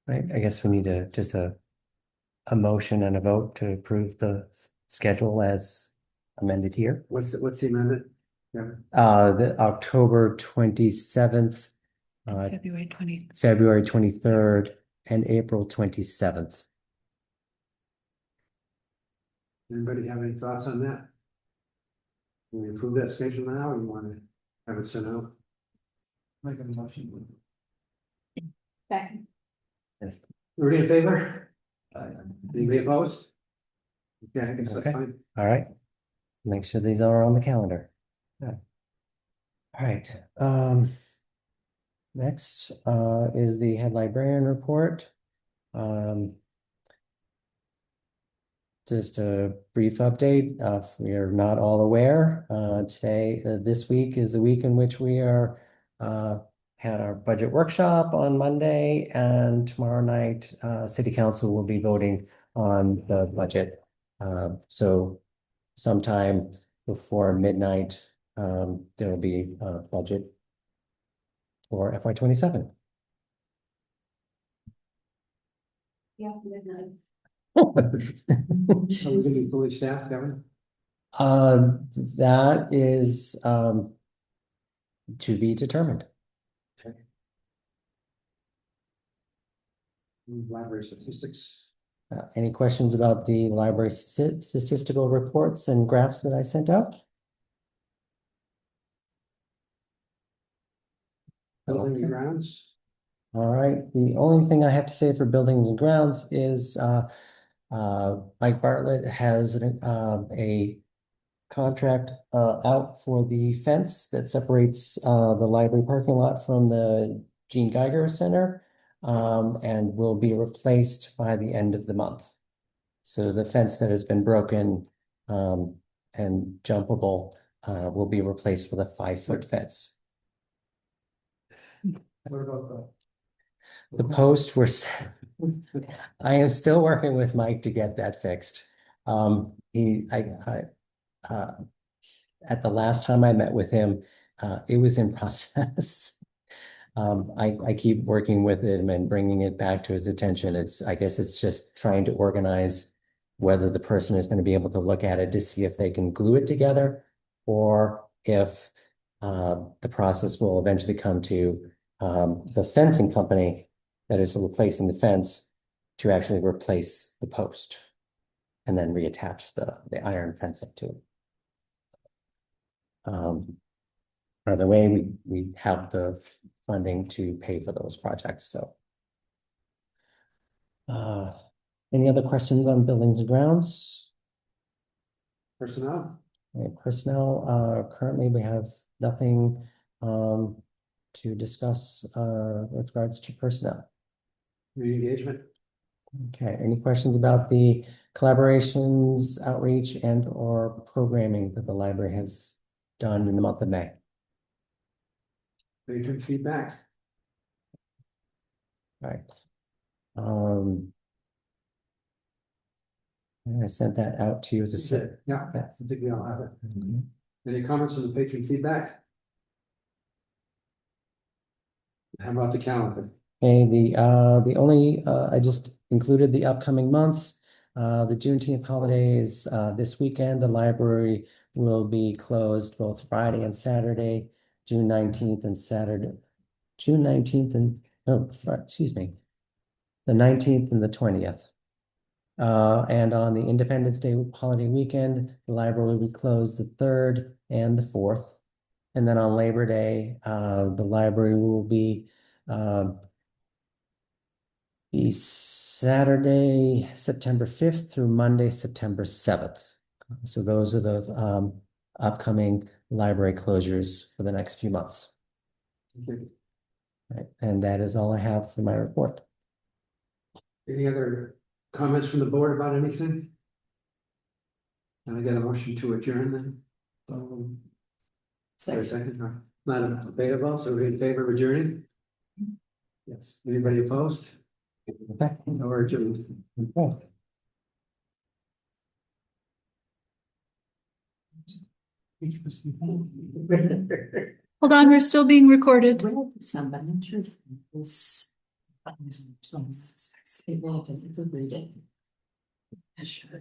Right, I guess we need just a motion and a vote to approve the schedule as amended here. What's the amendment? Yeah. The October 27th, February 20th. February 23rd, and April 27th. Anybody have any thoughts on that? Can we approve that schedule now, or you want to have it sent out? Make a motion. Second. Everybody in favor? Anybody opposed? Okay, I guess that's Okay. fine. All right. Make sure these are on the calendar. Yeah. All right. Next is the head librarian report. Just a brief update. If we are not all aware, this week is the week in which we are had our budget workshop on Monday, and tomorrow night, City Council will be voting on the budget. So sometime before midnight, there will be a budget for FY27. Yeah. Midnight. Are we gonna be fully staffed, Kevin? That is to be determined. Library statistics. Any questions about the library statistical reports and graphs that I sent out? Building Okay. and grounds. All right, the only thing I have to say for buildings and grounds is Mike Bartlett has a contract out for the fence that separates the library parking lot from the Gene Geiger Center, and will be replaced by the end of the month. So the fence that has been broken and jumpable will be replaced with a 5-foot fence. What about The post was, I am still working with Mike to get that fixed. At the last time I met with him, it was in process. I keep working with him and bringing it back to his attention. I guess it's just trying to organize whether the person is going to be able to look at it to see if they can glue it together, or if the process will eventually come to the fencing company that is replacing the fence to actually replace the post and then reattach the iron fencing to it. Either way, we have the funding to pay for those projects, so. Any other questions on buildings and grounds? personnel? Personnel, currently we have nothing to discuss with regards to personnel. Re-engagement? Okay, any questions about the collaborations, outreach, and or programming that the library has done in the month of May? Patron feedback? Right. I sent that out to you as a set. Yeah, I think we all have it. Any comments on the patron feedback? How about the calendar? Okay, the only I just included the upcoming months. The Juneteenth holidays this weekend. The library will be closed both Friday and Saturday, June 19th and Saturday, June 19th and excuse me, the 19th and the 20th. And on the Independence Day holiday weekend, the library will be closed the 3rd and the 4th. And then on Labor Day, the library will be Saturday, September 5th through Monday, September 7th. So those are the upcoming library closures for the next few months. Right, and that is all I have for my report. Any other comments from the board about anything? Can I get a motion to adjourn then? Second. Not debatable, so we're in favor of adjourning? Yes. Anybody opposed? Okay. Or adjourned? Okay. Hold on, we're still being recorded. Somebody, I'm sure it's. It will, it's a reading. Sure.